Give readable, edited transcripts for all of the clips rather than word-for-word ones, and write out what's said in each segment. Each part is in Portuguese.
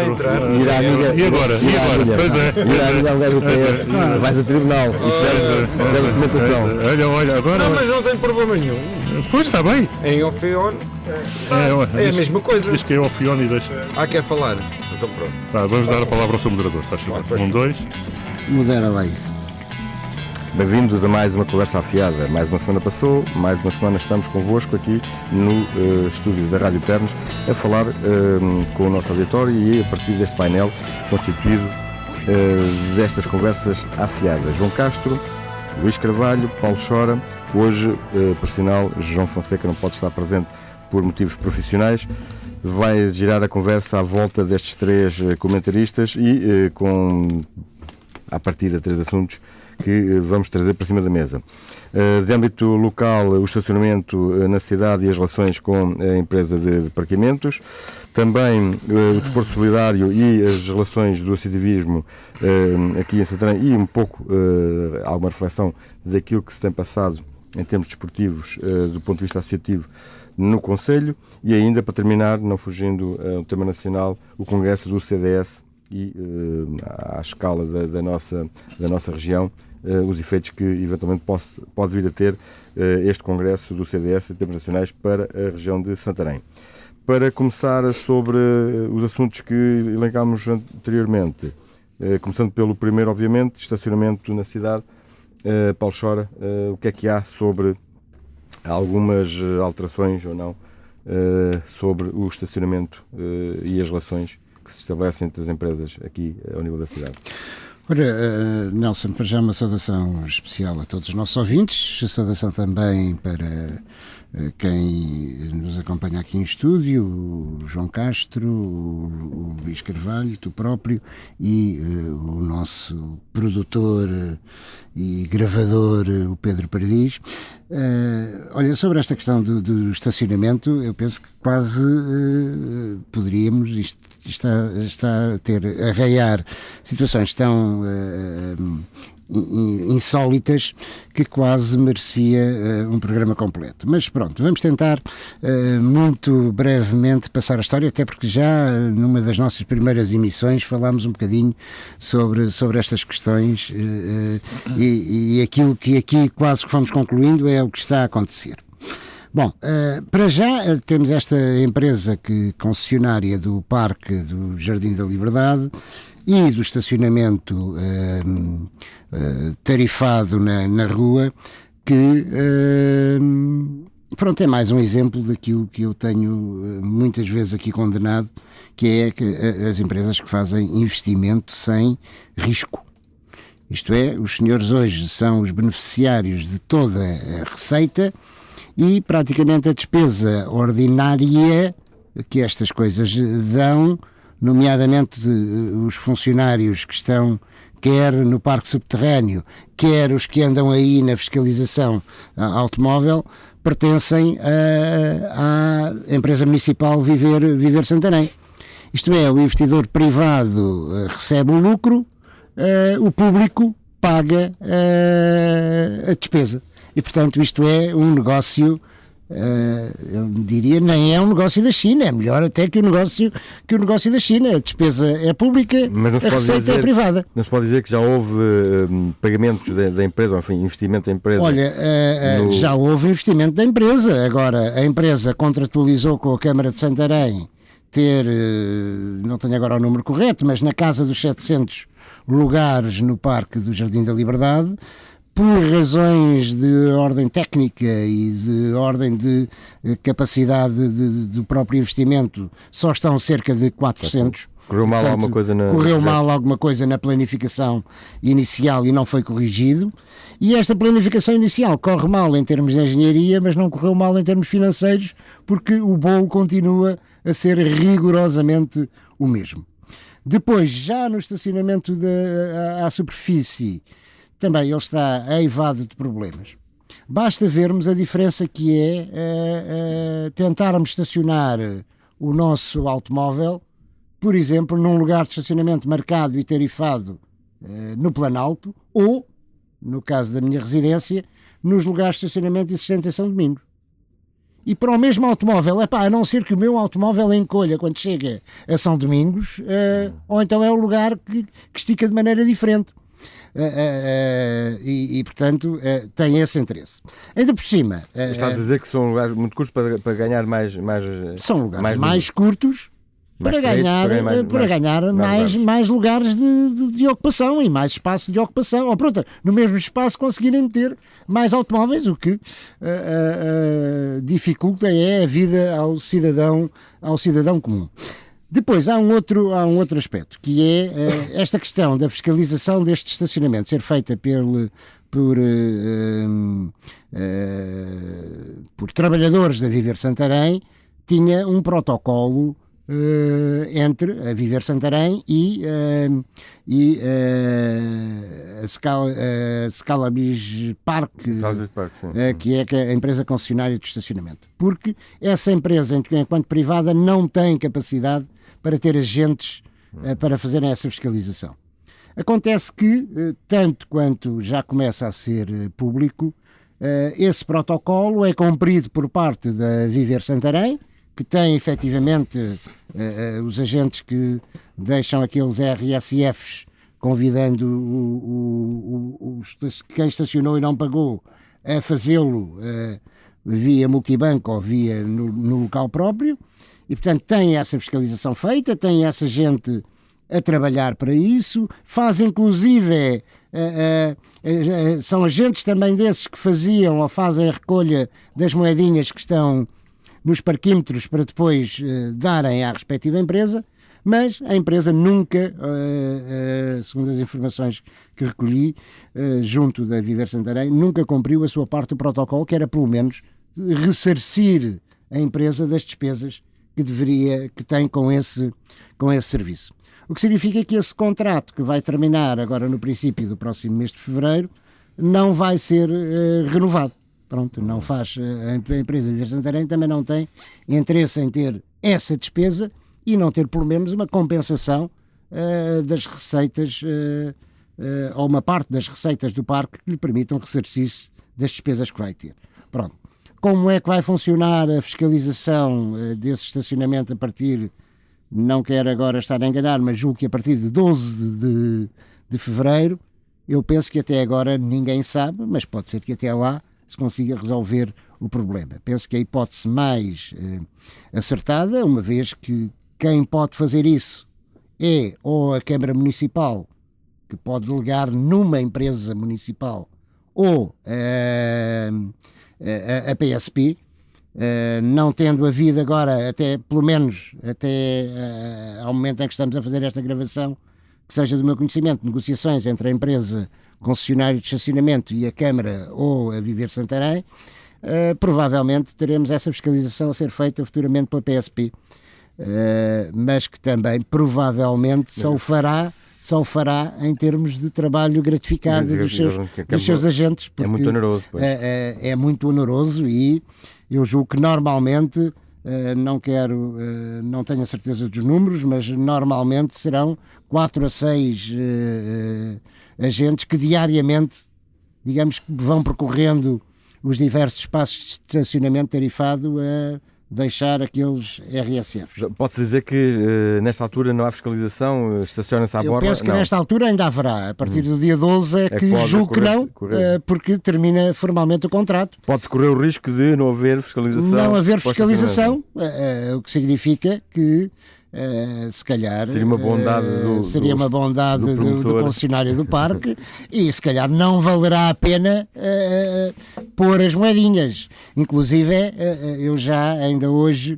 vai entrar. E agora? Pois é. Ir à lugar do PS. Vais a tribunal. Isto é documentação. Olha, agora. Não, mas não tem problema nenhum. Pois está bem. Em Orfeon é a mesma coisa. Diz que é Orfeon e deixa. Quer falar? Então pronto. Vamos dar a palavra ao seu moderador, se achas bem. 1, 2. Modera lá isso. Bem-vindos a mais uma conversa afiada. Mais uma semana passou, mais uma semana estamos convosco aqui no estúdio da Rádio Pernos a falar com o nosso auditório e a partir deste painel constituído destas conversas afiadas. João Castro, Luís Carvalho, Paulo Chora. Hoje, por sinal, João Fonseca não pode estar presente por motivos profissionais. Vai girar a conversa à volta destes três comentaristas e com, à partida, três assuntos que vamos trazer para cima da mesa. De âmbito local, o estacionamento na cidade e as relações com a empresa de parqueamentos. Também o desporto solidário e as relações do associativismo aqui em Santarém e um pouco alguma reflexão daquilo que se tem passado em termos desportivos do ponto de vista associativo no Conselho. E ainda, para terminar, não fugindo ao tema nacional, o Congresso do CDS e à escala da nossa região, os efeitos que eventualmente pode vir a ter este Congresso do CDS em termos nacionais para a região de Santarém. Para começar sobre os assuntos que elencámos anteriormente, começando pelo primeiro, obviamente, estacionamento na cidade. Paulo Chora, o que é que há sobre algumas alterações ou não sobre o estacionamento e as relações que se estabelecem entre as empresas aqui ao nível da cidade? Ora, Nelson, para já uma saudação especial a todos os nossos ouvintes, saudação também para quem nos acompanha aqui em estúdio, o João Castro, o Luís Carvalho, tu próprio, e o nosso produtor e gravador, o Pedro Paradis. Olha, sobre esta questão do estacionamento, eu penso que quase poderíamos, isto está a arraiar situações tão insólitas que quase merecia um programa completo. Mas pronto, vamos tentar muito brevemente passar a história, até porque já numa das nossas primeiras emissões falámos um bocadinho sobre estas questões e aquilo que aqui quase que fomos concluindo é o que está a acontecer. Bom, para já temos esta empresa concessionária do Parque do Jardim da Liberdade e do estacionamento tarifado na rua, que pronto, é mais um exemplo daquilo que eu tenho muitas vezes aqui condenado, que é que as empresas que fazem investimento sem risco. Isto é, os senhores hoje são os beneficiários de toda a receita e praticamente a despesa ordinária que estas coisas dão, nomeadamente os funcionários que estão quer no parque subterrâneo, quer os que andam aí na fiscalização automóvel, pertencem à empresa municipal Viver Santarém. Isto é, o investidor privado recebe o lucro, o público paga a despesa. E, portanto, isto é um negócio, eu diria, nem é um negócio da China, é melhor até que o negócio da China. A despesa é pública, a receita é privada. Não se pode dizer que já houve pagamentos da empresa, ou enfim, investimento da empresa? Olha, já houve investimento da empresa. Agora, a empresa contratualizou com a Câmara de Santarém não tenho agora o número correto, mas na casa dos 700 lugares no Parque do Jardim da Liberdade, por razões de ordem técnica e de ordem de capacidade do próprio investimento, só estão cerca de 400. Correu mal alguma coisa na planificação inicial e não foi corrigido. E esta planificação inicial corre mal em termos de engenharia, mas não correu mal em termos financeiros, porque o bolo continua a ser rigorosamente o mesmo. Depois, já no estacionamento à superfície, também ele está eivado de problemas. Basta vermos a diferença que é tentarmos estacionar o nosso automóvel, por exemplo, num lugar de estacionamento marcado e tarifado no Planalto, ou, no caso da minha residência, nos lugares de estacionamento existentes em São Domingos. e para o mesmo automóvel, a não ser que o meu automóvel encolha quando chega a São Domingos, ou então é o lugar que estica de maneira diferente. Portanto, tem esse interesse. Ainda por cima... Estás a dizer que são lugares muito curtos para ganhar mais são lugares mais curtos para ganhar mais lugares de ocupação e mais espaço de ocupação. Ou pronto, no mesmo espaço conseguirem meter mais automóveis, o que dificulta a vida ao cidadão comum. Depois há um outro aspecto, que é esta questão da fiscalização deste estacionamento ser feita por trabalhadores da Viver Santarém. Tinha um protocolo entre a Viver Santarém e a Scalabis Park, que é a empresa concessionária de estacionamento. Porque essa empresa, enquanto privada, não tem capacidade para ter agentes para fazerem essa fiscalização. Acontece que, tanto quanto já começa a ser público, esse protocolo é cumprido por parte da Viver Santarém, que tem efetivamente os agentes que deixam aqueles RSFs convidando quem estacionou e não pagou a fazê-lo via multibanco ou via no local próprio. E, portanto, tem essa fiscalização feita, tem essa gente a trabalhar para isso, faz inclusive, são agentes também desses que faziam ou fazem a recolha das moedinhas que estão nos parquímetros para depois darem à respectiva empresa, mas a empresa nunca, segundo as informações que recolhi junto da Viver Santarém, nunca cumpriu a sua parte do protocolo, que era pelo menos ressarcir a empresa das despesas que tem com esse serviço. O que significa que esse contrato, que vai terminar agora no princípio do próximo mês de fevereiro, não vai ser renovado. Pronto, não faz. A empresa Viver Santarém também não tem interesse em ter essa despesa e não ter pelo menos uma compensação das receitas ou uma parte das receitas do parque que lhe permitam ressarcir-se das despesas que vai ter. Pronto. Como é que vai funcionar a fiscalização desse estacionamento a partir, não quero agora estar a enganar, mas julgo que a partir de 12 de fevereiro, eu penso que até agora ninguém sabe, mas pode ser que até lá se consiga resolver o problema. Penso que a hipótese mais acertada, uma vez que quem pode fazer isso é ou a Câmara Municipal, que pode delegar numa empresa municipal, ou a PSP, não tendo havido agora, até pelo menos até ao momento em que estamos a fazer esta gravação, que seja do meu conhecimento, negociações entre a empresa concessionária de estacionamento e a Câmara ou a Viver Santarém, provavelmente teremos essa fiscalização a ser feita futuramente pela PSP, mas que também provavelmente só o fará em termos de trabalho gratificado dos seus agentes. Porque é muito oneroso. É muito oneroso e eu julgo que normalmente, não tenho a certeza dos números, mas normalmente serão 4 a 6 agentes que diariamente, digamos, que vão percorrendo os diversos espaços de estacionamento tarifado a deixar aqueles RSFs. Pode-se dizer que nesta altura não há fiscalização, estaciona-se à borda? Eu penso que nesta altura ainda haverá. A partir do dia 12 é que julgo que não, porque termina formalmente o contrato. Pode-se correr o risco de não haver fiscalização? Não haver fiscalização, o que significa que se calhar seria uma bondade do concessionário do parque e se calhar não valerá a pena pôr as moedinhas. Inclusive eu já ainda hoje,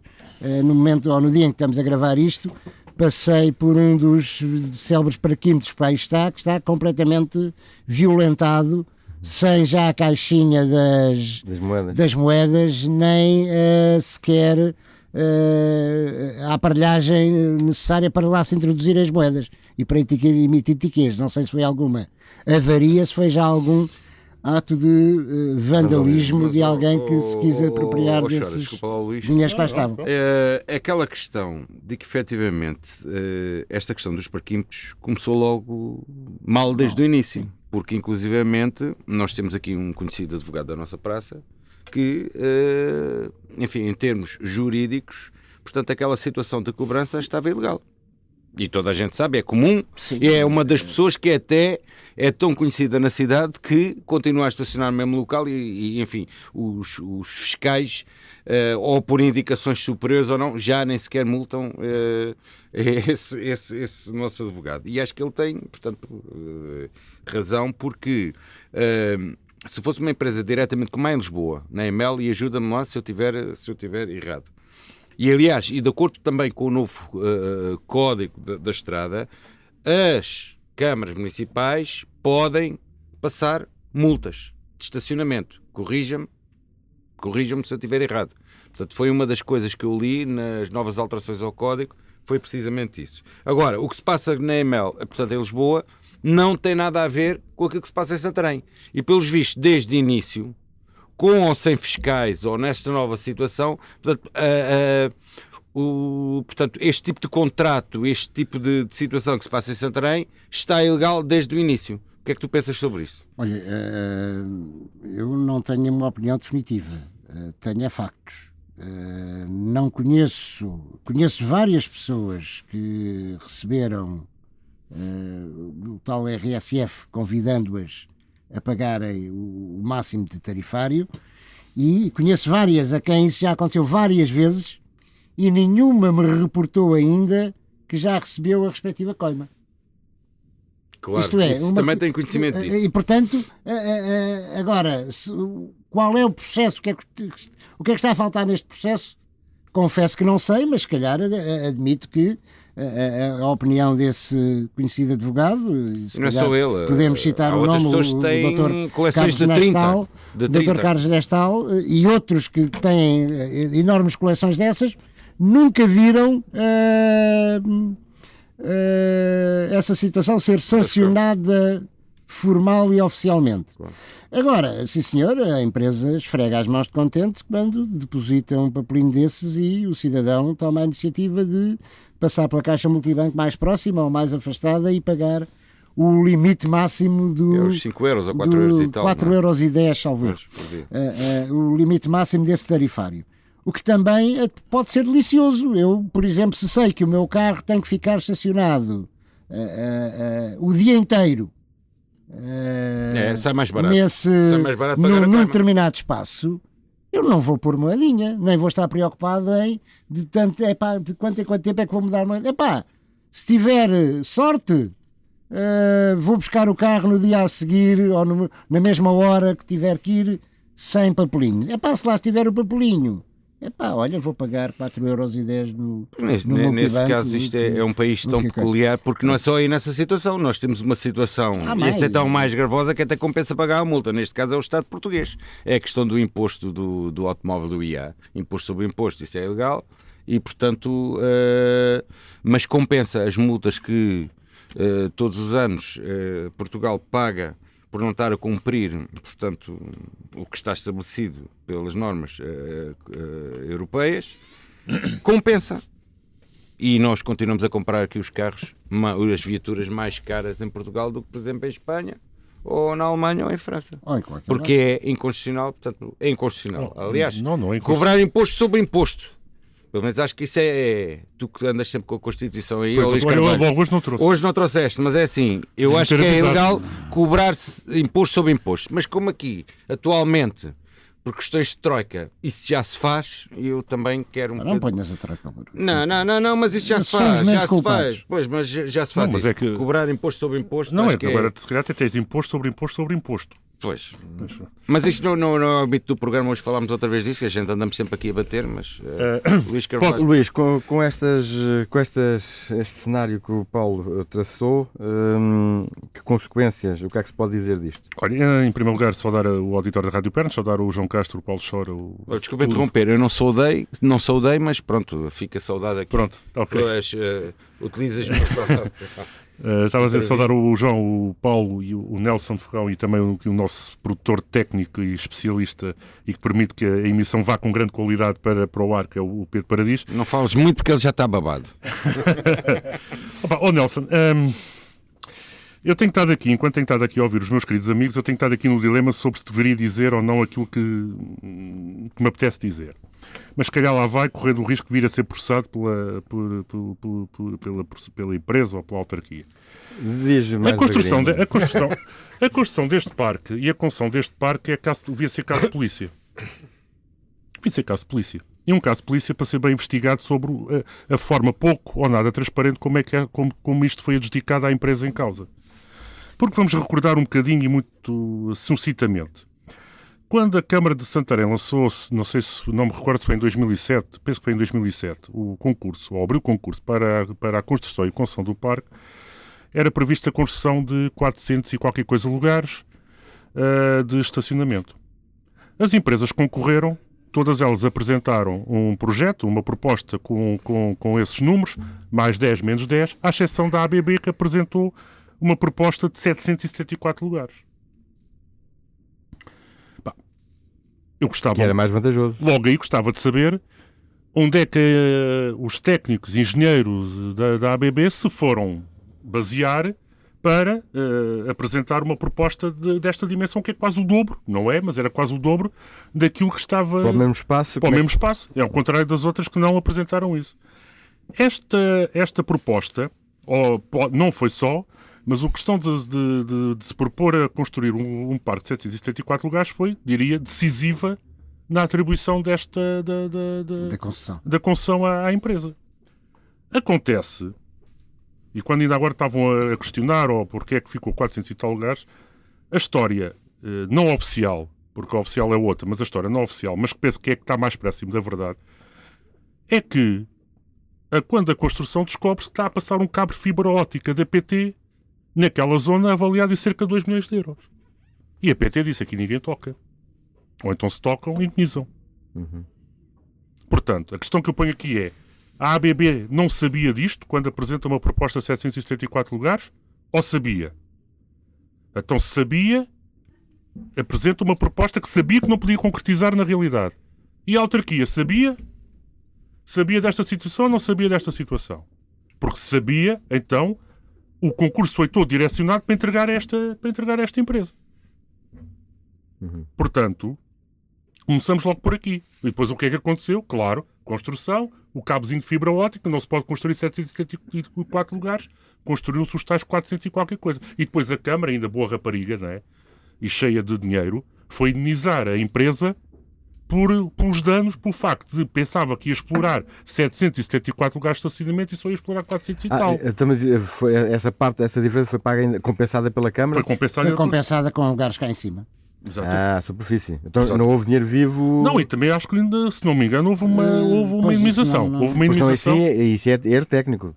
no momento ou no dia em que estamos a gravar isto, passei por um dos célebres parquímetros que aí está, que está completamente violentado, sem já a caixinha das moedas, nem sequer a aparelhagem necessária para lá se introduzir as moedas e para emitir tickets. Não sei se foi alguma avaria, se foi já algum ato de vandalismo de alguém que se quis apropriar desses dinheiros que lá estavam. É aquela questão de que efetivamente esta questão dos parquímetros começou logo mal desde o início, porque inclusivamente nós temos aqui um conhecido advogado da nossa praça que, enfim, em termos jurídicos, portanto, aquela situação de cobrança estava ilegal. E toda a gente sabe, é comum. Sim. É uma das pessoas que até é tão conhecida na cidade que continua a estacionar no mesmo local e enfim, os fiscais, ou por indicações superiores ou não, já nem sequer multam esse nosso advogado. E acho que ele tem, portanto, razão, porque se fosse uma empresa diretamente como é em Lisboa, na EML, e ajuda-me lá se eu tiver errado. E aliás, e de acordo também com o novo código da estrada, as câmaras municipais podem passar multas de estacionamento. Corrijam-me se eu estiver errado. Portanto, foi uma das coisas que eu li nas novas alterações ao código, foi precisamente isso. Agora, o que se passa na EML, portanto em Lisboa, não tem nada a ver com aquilo que se passa em Santarém. E pelos vistos, desde o início, com ou sem fiscais, ou nesta nova situação, portanto, este tipo de contrato, este tipo de situação que se passa em Santarém, está ilegal desde o início. O que é que tu pensas sobre isso? Olha, eu não tenho uma opinião definitiva, tenho factos. Não conheço várias pessoas que receberam o tal RSF convidando-as a pagarem o máximo de tarifário, e conheço várias a quem isso já aconteceu várias vezes e nenhuma me reportou ainda que já recebeu a respectiva coima. Claro, isto é, isso também tem conhecimento disso. E portanto, agora, qual é o processo? O que é que está a faltar neste processo? Confesso que não sei, mas se calhar admito que a opinião desse conhecido advogado, não é só ele, podemos citar o nome, pessoas que têm coleções de 30, Dr. Carlos Nestal, e outros que têm enormes coleções dessas, nunca viram essa situação ser sancionada formal e oficialmente. Claro. Agora, sim senhor, a empresa esfrega as mãos de contente quando deposita um papelinho desses e o cidadão toma a iniciativa de passar pela caixa multibanco mais próxima ou mais afastada e pagar o limite máximo os 5 euros ou 4 euros e tal. 4 euros e 10, salvo o limite máximo desse tarifário. O que também pode ser delicioso. Eu, por exemplo, se sei que o meu carro tem que ficar estacionado o dia inteiro, sai mais barato. Num determinado espaço, eu não vou pôr moedinha, nem vou estar preocupado de quanto em quanto tempo é que vou mudar moedinha. Se tiver sorte, vou buscar o carro no dia a seguir ou na mesma hora que tiver que ir, sem papelinho. Se lá estiver o papelinho, olha, vou pagar 4,10€ no nesse caso isto é um país tão peculiar, porque não é só aí nessa situação, nós temos uma situação, e essa é tão mais gravosa que até compensa pagar a multa. Neste caso é o Estado português, é a questão do imposto do automóvel, do IA, imposto sobre imposto, isso é ilegal, e portanto mas compensa as multas que todos os anos Portugal paga por não estar a cumprir, portanto, o que está estabelecido pelas normas europeias, compensa. E nós continuamos a comprar aqui os carros, as viaturas mais caras em Portugal do que, por exemplo, em Espanha, ou na Alemanha ou em França. Porque é inconstitucional, portanto, é inconstitucional. Aliás, não é inconstitucional. Cobrar imposto sobre imposto. Pelo menos acho que isso é tu que andas sempre com a Constituição aí. Hoje não trouxeste, mas é assim, eu acho que é ilegal cobrar-se imposto sobre imposto. Mas como aqui, atualmente, por questões de troika, isso já se faz, eu também quero não ponhas a troika. Não, mas isso já se faz. Pois, mas já se faz isso. É que... Cobrar imposto sobre imposto. Não, agora se calhar tens imposto sobre imposto sobre imposto. Pois. Mas isto não é o âmbito do programa, hoje falámos outra vez disso, que a gente andamos sempre aqui a bater, mas Luís Carvalho. Luís, com este cenário que o Paulo traçou, que consequências, o que é que se pode dizer disto? Olha, em primeiro lugar, saudar o auditório da Rádio Pernas, saudar o João Castro, o Paulo Chora. Desculpa interromper, eu não saudei, mas pronto, fica saudade aqui. Pronto, ok. Utilizas as minhas estava a dizer saudar o João, o Paulo e o Nelson Ferrão e também o nosso produtor técnico e especialista e que permite que a emissão vá com grande qualidade para o ar, que é o Pedro Paradis. Não fales muito porque ele já está babado. Nelson, Eu tenho estado aqui, enquanto tenho estado aqui a ouvir os meus queridos amigos, eu tenho estado aqui no dilema sobre se deveria dizer ou não aquilo que me apetece dizer. Mas se calhar lá vai, correndo o risco de vir a ser processado pela empresa ou pela autarquia. A construção deste parque e a concessão deste parque devia ser caso de polícia. Devia ser caso de polícia. E um caso de polícia para ser bem investigado sobre a forma pouco ou nada transparente como isto foi adjudicado à empresa em causa. Porque vamos recordar um bocadinho e muito sucintamente. Quando a Câmara de Santarém lançou-se, não me recordo se foi em 2007, penso que foi em 2007, o concurso, ou abriu o concurso para a construção e concessão do parque, era prevista a construção de 400 e qualquer coisa lugares de estacionamento. As empresas concorreram, todas elas apresentaram um projeto, uma proposta com esses números, mais 10, menos 10, à exceção da ABB, que apresentou uma proposta de 774 lugares. Eu gostava, que era mais vantajoso. Logo aí gostava de saber onde é que os técnicos, engenheiros da ABB se foram basear para apresentar uma proposta desta dimensão, que é quase o dobro, não é? Mas era quase o dobro daquilo que estava... Para o mesmo espaço. Para o mesmo espaço. É ao contrário das outras que não apresentaram isso. Esta proposta, não foi só, mas a questão de se propor a construir um parque de 774 lugares foi, diria, decisiva na atribuição da concessão à empresa. Acontece, e quando ainda agora estavam a questionar porque é que ficou 400 e tal lugares, a história não oficial, porque a oficial é outra, mas a história não oficial, mas que penso que é que está mais próximo da verdade, é que quando a construção descobre-se que está a passar um cabo de fibra óptica da PT naquela zona avaliado em cerca de 2 milhões de euros. E a PT disse: aqui ninguém toca. Ou então se tocam, indemnizam. Uhum. Portanto, a questão que eu ponho aqui é: a ABB não sabia disto quando apresenta uma proposta de 774 lugares? Ou sabia? Então, se sabia, apresenta uma proposta que sabia que não podia concretizar na realidade. E a autarquia sabia? Sabia desta situação ou não sabia desta situação? Porque sabia, então, o concurso foi todo direcionado para entregar esta empresa. Uhum. Portanto, começamos logo por aqui. E depois o que é que aconteceu? Claro, construção, o cabozinho de fibra óptica, não se pode construir 774 lugares, construiu-se os tais 400 e qualquer coisa. E depois a Câmara, ainda boa rapariga, não é? E cheia de dinheiro, foi indenizar a empresa pelos danos, pelo facto de pensava que ia explorar 774 lugares de estacionamento e só ia explorar 400 e tal. Então, mas essa diferença foi paga compensada pela Câmara? Foi compensada com lugares cá em cima. Exatamente. Superfície. Então não houve dinheiro vivo... Não, e também acho que ainda, se não me engano, houve uma indemnização. Houve uma indemnização. Isso é erro técnico.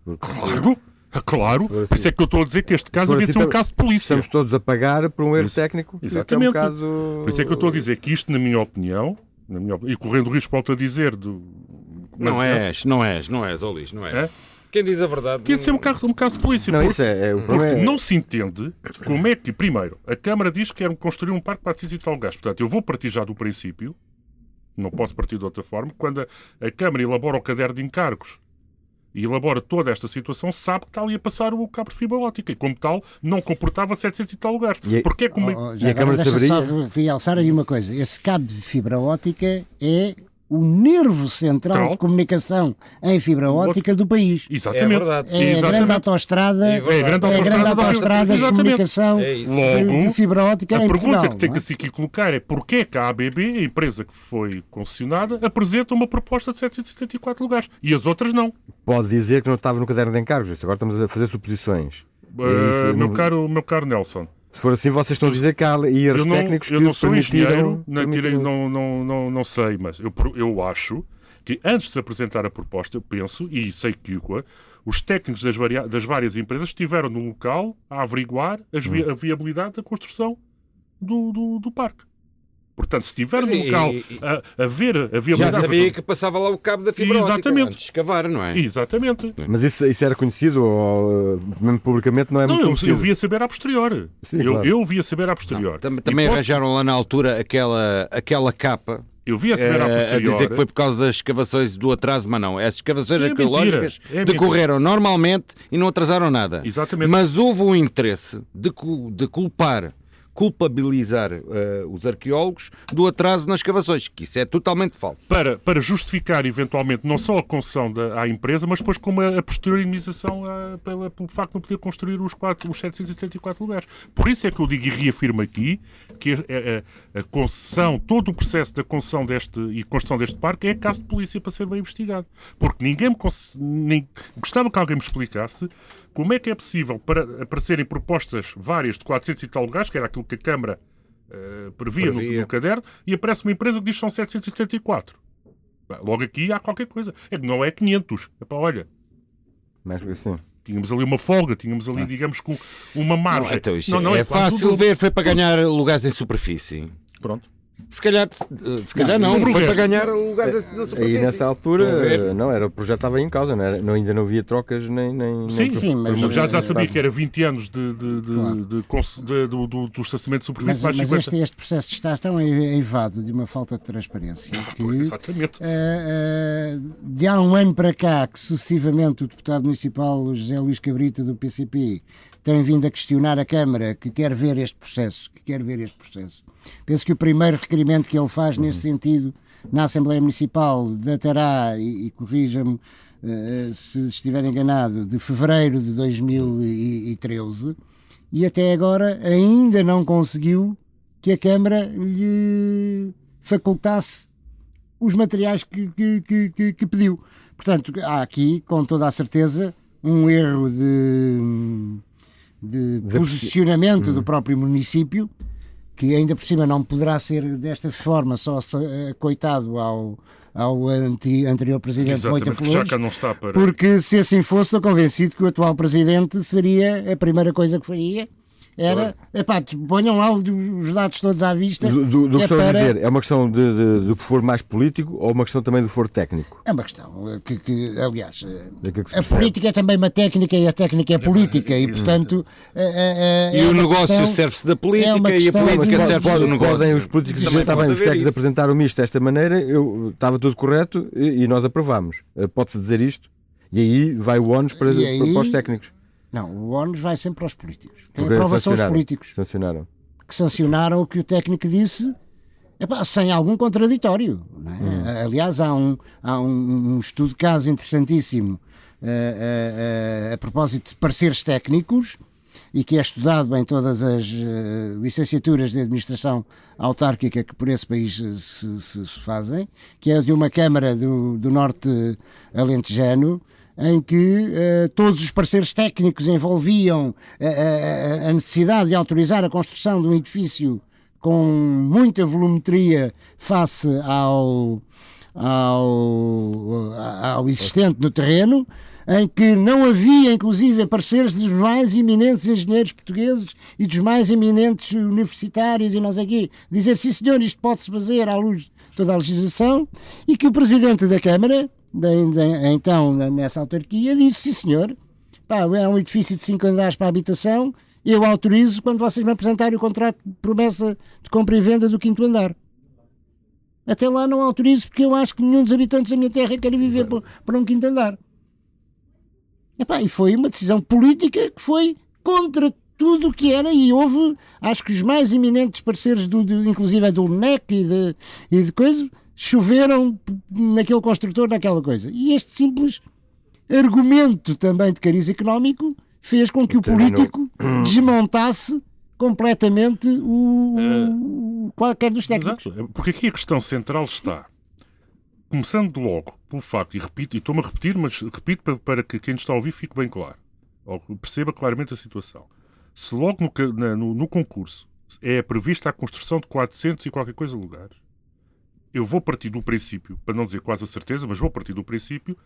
Claro. Por isso é que eu estou a dizer que este caso devia ser um caso de polícia. Estamos todos a pagar por um erro técnico. Exatamente. Por isso é que eu estou a dizer que isto, na minha opinião, e correndo o risco, volto a dizer... Não és, ó Luís, não és. Quem diz a verdade... Devia ser um caso de polícia. Não, porque não se entende como é que, primeiro, a Câmara diz que quer construir um parque para 400 e tal lugares. Portanto, eu vou partir já do princípio, não posso partir de outra forma, quando a Câmara elabora o caderno de encargos e elabora toda esta situação, sabe que está ali a passar o cabo de fibra óptica e, como tal, não comportava 700 e tal lugares. Porque é como... E a Câmara saberia... Só realçar aí uma coisa. Esse cabo de fibra óptica é o nervo central de comunicação em fibra óptica do país. Exatamente. É verdade. É a grande autoestrada, de comunicação de fibra óptica em Portugal. A pergunta que tem que se aqui colocar é porquê é que a ABB, a empresa que foi concessionada, apresenta uma proposta de 774 lugares e as outras não. Pode dizer que não estava no caderno de encargos. Agora estamos a fazer suposições. Meu caro Nelson, se for assim, vocês estão a dizer que há erros técnicos que eu não sou engenheiro, não não sei, mas eu acho que antes de se apresentar a proposta, eu penso, e sei que os técnicos das várias empresas estiveram no local a averiguar a viabilidade da construção do parque. Portanto, se estiver no local a ver a viabilidade... Já sabia que passava lá o cabo da fibra óptica antes de escavar, não é? Exatamente. Mas isso era conhecido, ou mesmo publicamente não é muito conhecido? Eu via saber a posterior. Sim, claro. Eu via saber a posterior. Também arranjaram lá na altura aquela capa Eu vi a posterior, a dizer que foi por causa das escavações do atraso, mas não. As escavações arqueológicas decorreram normalmente e não atrasaram nada. Exatamente. Mas houve um interesse de culpabilizar os arqueólogos do atraso nas escavações, que isso é totalmente falso. Para justificar, eventualmente, não só a concessão à empresa, mas depois como a posterior indemnização pelo facto de não poder construir os 774 lugares. Por isso é que eu digo e reafirmo aqui que a concessão, todo o processo da concessão e construção deste parque é caso de polícia para ser bem investigado. Porque gostava que alguém me explicasse como é que é possível para aparecerem propostas várias de 400 e tal lugares, que era aquilo que a Câmara previa no caderno, e aparece uma empresa que diz que são 774. Logo aqui há qualquer coisa. Não é 500. Olha, mas assim, tínhamos ali uma folga, tínhamos ali, digamos, com uma margem. Não, então isso é fácil ver, foi para ganhar lugares em superfície. Pronto. Se calhar não, foi para ganhar lugares na superfície. E nessa altura, o projeto estava em causa, ainda não havia trocas nem sim, mas já sabia que era 20 anos do estacionamento de superfície. Mas este processo está tão eivado de uma falta de transparência que, exatamente. De há um ano para cá, que sucessivamente o deputado municipal José Luís Cabrita, do PCP, tem vindo a questionar a Câmara, que quer ver este processo. Penso que o primeiro requerimento que ele faz nesse sentido na Assembleia Municipal datará, e corrija-me se estiver enganado, de fevereiro de 2013, e até agora ainda não conseguiu que a Câmara lhe facultasse os materiais que pediu. Portanto, há aqui, com toda a certeza, um erro de posicionamento do próprio município, que ainda por cima não poderá ser desta forma só coitado ao anterior presidente Moita Flores, porque se assim fosse, estou convencido que o atual presidente seria a primeira coisa que faria. Era, ponham lá os dados todos à vista. Do que estou a dizer, é uma questão do que for mais político ou uma questão também do que for técnico? É uma questão que aliás, a política é também uma técnica e a técnica é política e, portanto... e o negócio serve-se da política e a política serve-se do negócio. Podem os políticos dizer, está bem, os técnicos apresentaram isto desta maneira, estava tudo correto e nós aprovámos. Pode-se dizer isto? E aí vai o ónus para os técnicos. Não, o ónus vai sempre para os políticos. Quem aprova são os políticos. Que sancionaram o que o técnico disse, sem algum contraditório. Não é? Aliás, há um estudo de caso interessantíssimo a propósito de pareceres técnicos e que é estudado em todas as licenciaturas de administração autárquica que por esse país se fazem, que é de uma Câmara do Norte Alentejano, em que todos os parceiros técnicos envolviam a necessidade de autorizar a construção de um edifício com muita volumetria face ao existente no terreno, em que não havia, inclusive, parceiros dos mais eminentes engenheiros portugueses e dos mais eminentes universitários e nós aqui dizer, sim senhor, isto pode-se fazer à luz de toda a legislação, e que o Presidente da Câmara, então, nessa autarquia, disse, sim senhor, é um edifício de 5 andares para a habitação, eu autorizo quando vocês me apresentarem o contrato de promessa de compra e venda do 5º andar. Até lá não autorizo, porque eu acho que nenhum dos habitantes da minha terra quer viver para um 5º andar. E foi uma decisão política que foi contra tudo o que era, e houve, acho que os mais eminentes parceiros, inclusive do NEC e de coisa, choveram naquele construtor, naquela coisa. E este simples argumento também de cariz económico fez com que o político desmontasse completamente qualquer dos técnicos. Exato. Porque aqui a questão central está, começando logo pelo facto, e repito, e estou-me a repetir, mas repito para que quem está a ouvir fique bem claro, ou perceba claramente a situação. Se logo no concurso é prevista a construção de 400 e qualquer coisa lugares, eu vou partir do princípio, para não dizer quase a certeza, mas vou partir do princípio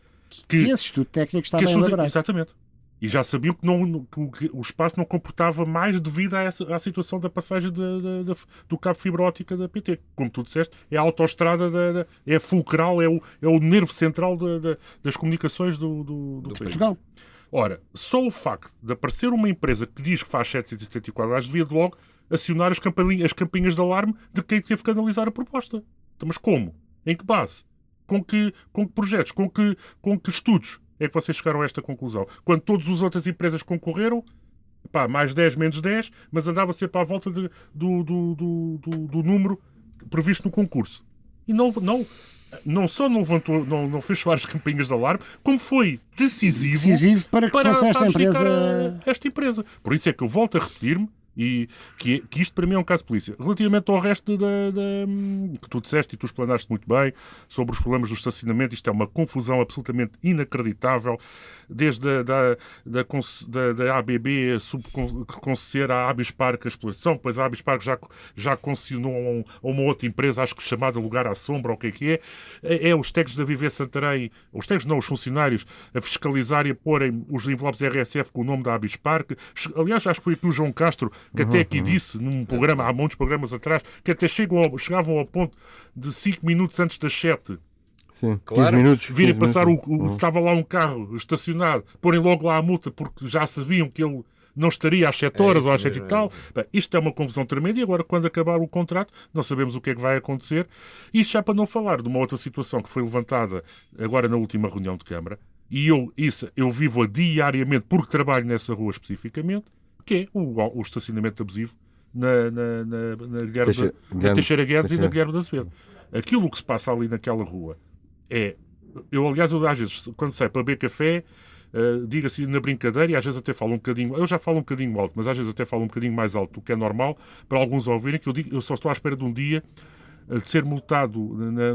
que esse estudo técnico estava bem elaborado. Exatamente. E já sabiam que o espaço não comportava mais devido à situação da passagem do cabo fibra óptica da PT. Como tu disseste, é a autoestrada, é fulcral, é o nervo central das comunicações do país. Portugal. Ora, só o facto de aparecer uma empresa que diz que faz 774 devia de logo acionar as campainhas de alarme de quem teve que analisar a proposta. Mas como? Em que base? Com que projetos? Com que estudos é que vocês chegaram a esta conclusão? Quando todas as outras empresas concorreram, mais 10, menos 10, mas andava sempre à volta do número previsto no concurso. E não só não levantou, não fez soar as campainhas de alarme, como foi decisivo para que fosse esta empresa. Por isso é que eu volto a repetir-me, e que isto para mim é um caso de polícia. Relativamente ao resto que tu disseste e tu explanaste muito bem sobre os problemas do estacionamento, isto é uma confusão absolutamente inacreditável, desde da ABB conceder à Abis Parque a exploração, depois a Abis Parque já concessionou a uma outra empresa, acho que chamada Lugar à Sombra, ou o que é. É os técnicos da Viver Santarém, os funcionários, a fiscalizar e a porem os envelopes RSF com o nome da Abis Parque. Aliás, acho que foi aqui o João Castro que até aqui disse, num programa, há muitos programas atrás, que até chegavam ao ponto de 5 minutos antes das 7. Sim, claro. 15 minutos. Virem passar, estava lá um carro estacionado, porem logo lá a multa porque já sabiam que ele não estaria às 7 horas ou às 7 e tal. Bem, isto é uma confusão tremenda e agora, quando acabar o contrato, não sabemos o que é que vai acontecer. Isto já para não falar de uma outra situação que foi levantada agora na última reunião de Câmara, e eu vivo-a diariamente porque trabalho nessa rua especificamente, que é o estacionamento abusivo na Teixeira Guedes e na Guilherme de Azevedo. Aquilo que se passa ali naquela rua é... Aliás, às vezes, quando saio para beber café, digo assim na brincadeira, e às vezes até falo um bocadinho... Eu já falo um bocadinho alto, mas às vezes até falo um bocadinho mais alto do que é normal, para alguns ouvirem, que eu só estou à espera de um dia de ser multado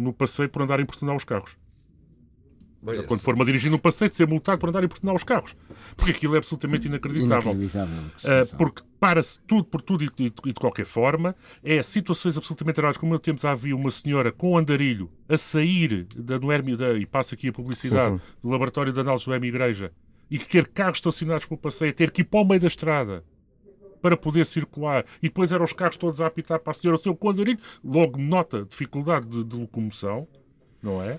no passeio por andar a importunar os carros. Quando for-me a dirigir no passeio, de ser multado por andar a importunar os carros. Porque aquilo é absolutamente inacreditável. Porque para-se tudo por tudo e de qualquer forma. É situações absolutamente erradas. Como temos havia uma senhora com andarilho a sair e passa aqui a publicidade, do laboratório de análises do M-Igreja, e que ter carros estacionados pelo passeio, ter que ir para o meio da estrada para poder circular, e depois eram os carros todos a apitar para a senhora, o seu com andarilho, logo nota dificuldade de locomoção, não é?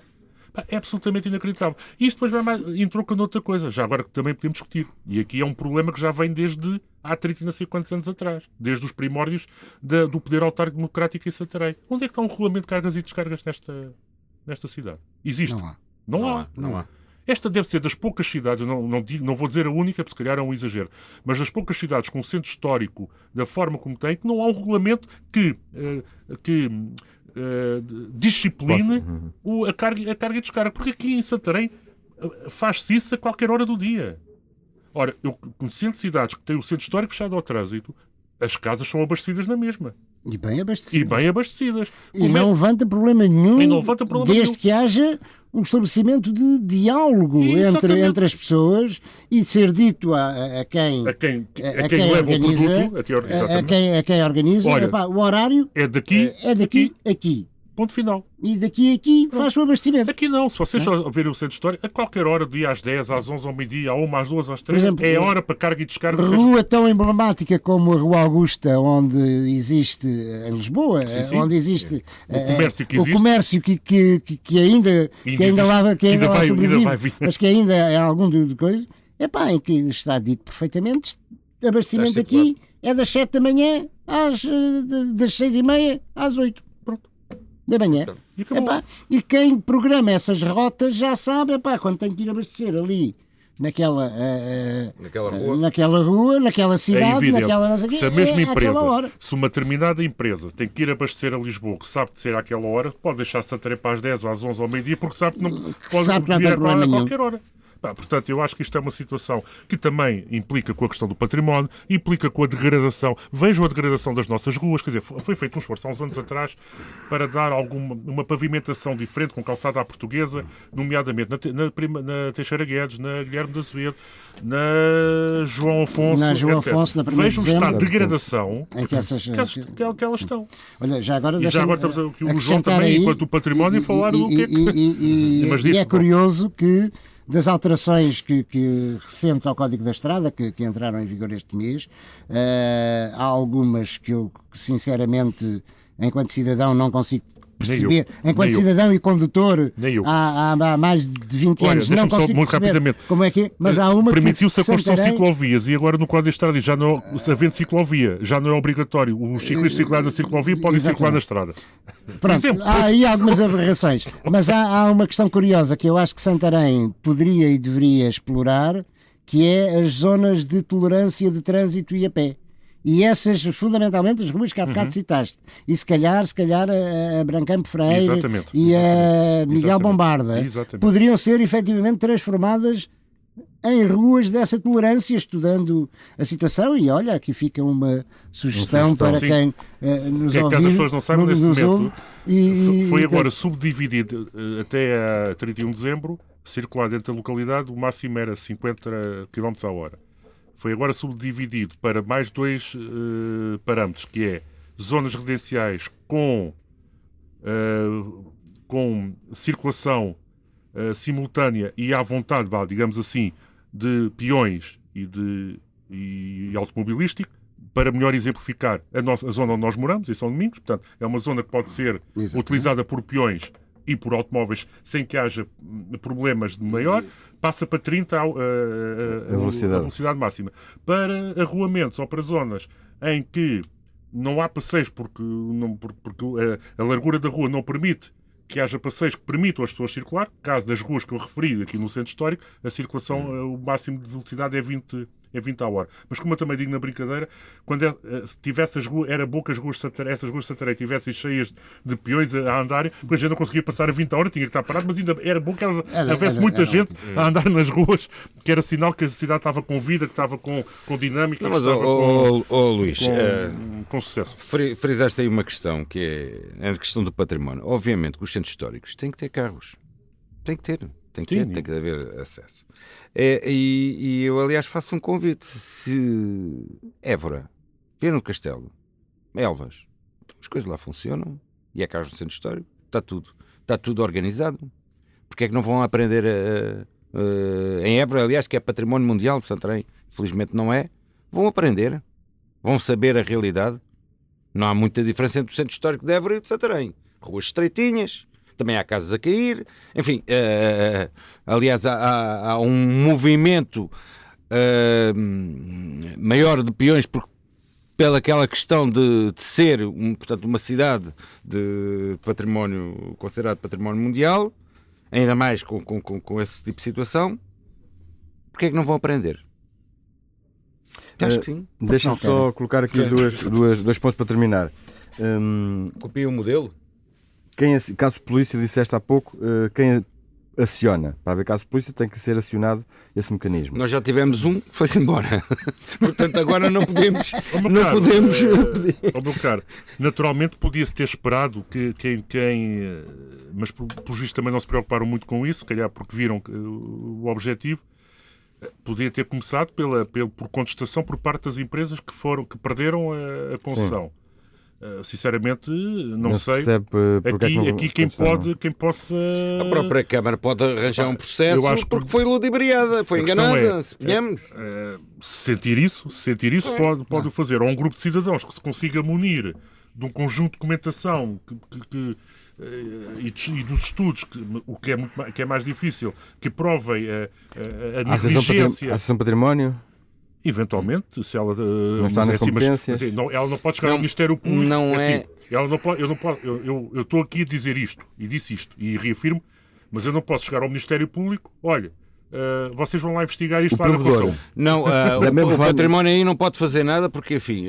É absolutamente inacreditável. E isto depois entronca noutra coisa, já agora que também podemos discutir. E aqui é um problema que já vem desde há 30 e não sei quantos anos atrás. Desde os primórdios do poder autárquico democrático em Santarém. Onde é que está um regulamento de cargas e descargas nesta cidade? Existe? Não há. Esta deve ser das poucas cidades, não vou dizer a única, porque se calhar é um exagero, mas das poucas cidades com um centro histórico da forma como tem, que não há um regulamento que discipline a carga e descarga. Porque aqui em Santarém faz-se isso a qualquer hora do dia. Ora, eu conhecendo cidades que têm o centro histórico fechado ao trânsito, as casas são abastecidas na mesma. E bem abastecidas. E não levanta problema nenhum, desde que haja um estabelecimento de diálogo entre as pessoas e de ser dito a quem leva organiza, o produto, a quem organiza, olha, o horário é daqui, aqui. Ponto final. E daqui a aqui faz o abastecimento. Aqui não. Se vocês só verem o centro histórico, a qualquer hora, do dia às 10, às 11, ao meio-dia, à 1, às 2, às 3, exemplo, é a hora para carga e descarga. Rua tão emblemática como a Rua Augusta, onde existe, em Lisboa, onde existe o comércio que ainda lá sobrevive, mas que ainda é algum de coisa, em que está dito perfeitamente, abastecimento aqui é das 7 da manhã das 6h30 às 8. Da manhã. E quem programa essas rotas já sabe, quando tem que ir abastecer ali naquela rua, naquela cidade, se a mesma empresa, se uma determinada empresa tem que ir abastecer a Lisboa, que sabe de ser àquela hora, pode deixar Santarém para as 10 ou às 11 ao meio-dia, porque sabe que não pode vir a qualquer hora. Portanto, eu acho que isto é uma situação que também implica com a questão do património, implica com a degradação. Vejam a degradação das nossas ruas. Quer dizer, foi feito um esforço há uns anos atrás para dar uma pavimentação diferente, com calçada à portuguesa, nomeadamente na Teixeira Guedes, na Guilherme de Azevedo, na João Afonso, etc. Vejam o estado de degradação que elas estão. Olha, já agora estamos aqui o João também, enquanto o património, a falar do que é que... E é curioso que das alterações recentes ao Código da Estrada, que entraram em vigor este mês, há algumas que eu, sinceramente, enquanto cidadão, não consigo perceber, enquanto cidadão e condutor há mais de 20 anos, não consigo muito perceber rapidamente. como é que é, mas há uma permitiu-se a construção de Santarém... ciclovias e agora no Código de Estrada já não, havendo ciclovia, já não é obrigatório. Os ciclistas circular na ciclovia podem circular na estrada. Pronto, há aí algumas aberrações, mas há uma questão curiosa que eu acho que Santarém poderia e deveria explorar, que é as zonas de tolerância de trânsito e a pé. E essas, fundamentalmente, as ruas que há bocado citaste. E se calhar a Brancampo Freire e a Miguel Bombarda poderiam ser efetivamente transformadas em ruas dessa tolerância, estudando a situação. E olha, aqui fica uma sugestão para quem nos ouvir. Caso as pessoas não saibam, nesse momento foi agora subdividido até a 31 de dezembro, circular dentro da localidade, o máximo era 50 km/h. Foi agora subdividido para mais 2 parâmetros, que é zonas residenciais com circulação simultânea e à vontade, digamos assim, de peões e automobilístico, para melhor exemplificar a zona onde nós moramos, em São Domingos. Portanto, é uma zona que pode ser utilizada por peões e por automóveis sem que haja problemas de maior, passa para 30 a velocidade máxima. Para arruamentos ou para zonas em que não há passeios porque a largura da rua não permite que haja passeios que permitam as pessoas circular, caso das ruas que eu referi aqui no centro histórico, a circulação, o máximo de velocidade é 20 à hora. Mas como eu também digo na brincadeira, quando se tivesse essas ruas de Santarém tivessem cheias de peões a andarem, depois a gente não conseguia passar a 20 a hora, tinha que estar parado, mas ainda era bom que houvesse muita gente a andar nas ruas, que era sinal que a cidade estava com vida, que estava com dinâmica, não, mas, Luís, com sucesso. Frisaste aí uma questão, que é a questão do património. Obviamente que os centros históricos têm que ter carros. Tem que ter. Tem que haver acesso. E eu, aliás, faço um convite. Se Évora, Viana do Castelo, Elvas, as coisas lá funcionam, e é carros no centro histórico, está tudo organizado. Porque é que não vão aprender em Évora, aliás, que é património mundial de Santarém, felizmente não é, vão aprender, vão saber a realidade. Não há muita diferença entre o centro histórico de Évora e de Santarém. Ruas estreitinhas, também há casas a cair, enfim, aliás, há um movimento maior de peões pela aquela questão de ser, portanto, uma cidade de património, considerado património mundial, ainda mais com esse tipo de situação. Porquê é que não vão aprender? Acho que sim. Deixa-me só colocar aqui dois pontos para terminar. Copia o modelo. Caso de polícia, disseste há pouco, quem aciona? Para haver caso de polícia tem que ser acionado esse mecanismo. Nós já tivemos foi-se embora. Portanto, agora não podemos... Meu caro, naturalmente podia-se ter esperado que mas por visto também não se preocuparam muito com isso, se calhar porque viram o objetivo, podia ter começado por contestação por parte das empresas que perderam a concessão. Sinceramente, não sei. Aqui quem possa. A própria Câmara pode arranjar um processo porque foi ludibriada, foi enganada, suponhamos. Sentir isso pode o fazer. Ou um grupo de cidadãos que se consiga munir de um conjunto de documentação e dos estudos, o que é mais difícil, que provem a negligência. A Associação Património? Eventualmente, se ela não está nas competências. Ela não pode chegar ao Ministério Público. Não é. Assim, eu estou aqui a dizer isto e disse isto e reafirmo, mas eu não posso chegar ao Ministério Público. Olha, vocês vão lá investigar isto lá na Constituição. Não, o património aí não pode fazer nada porque, enfim,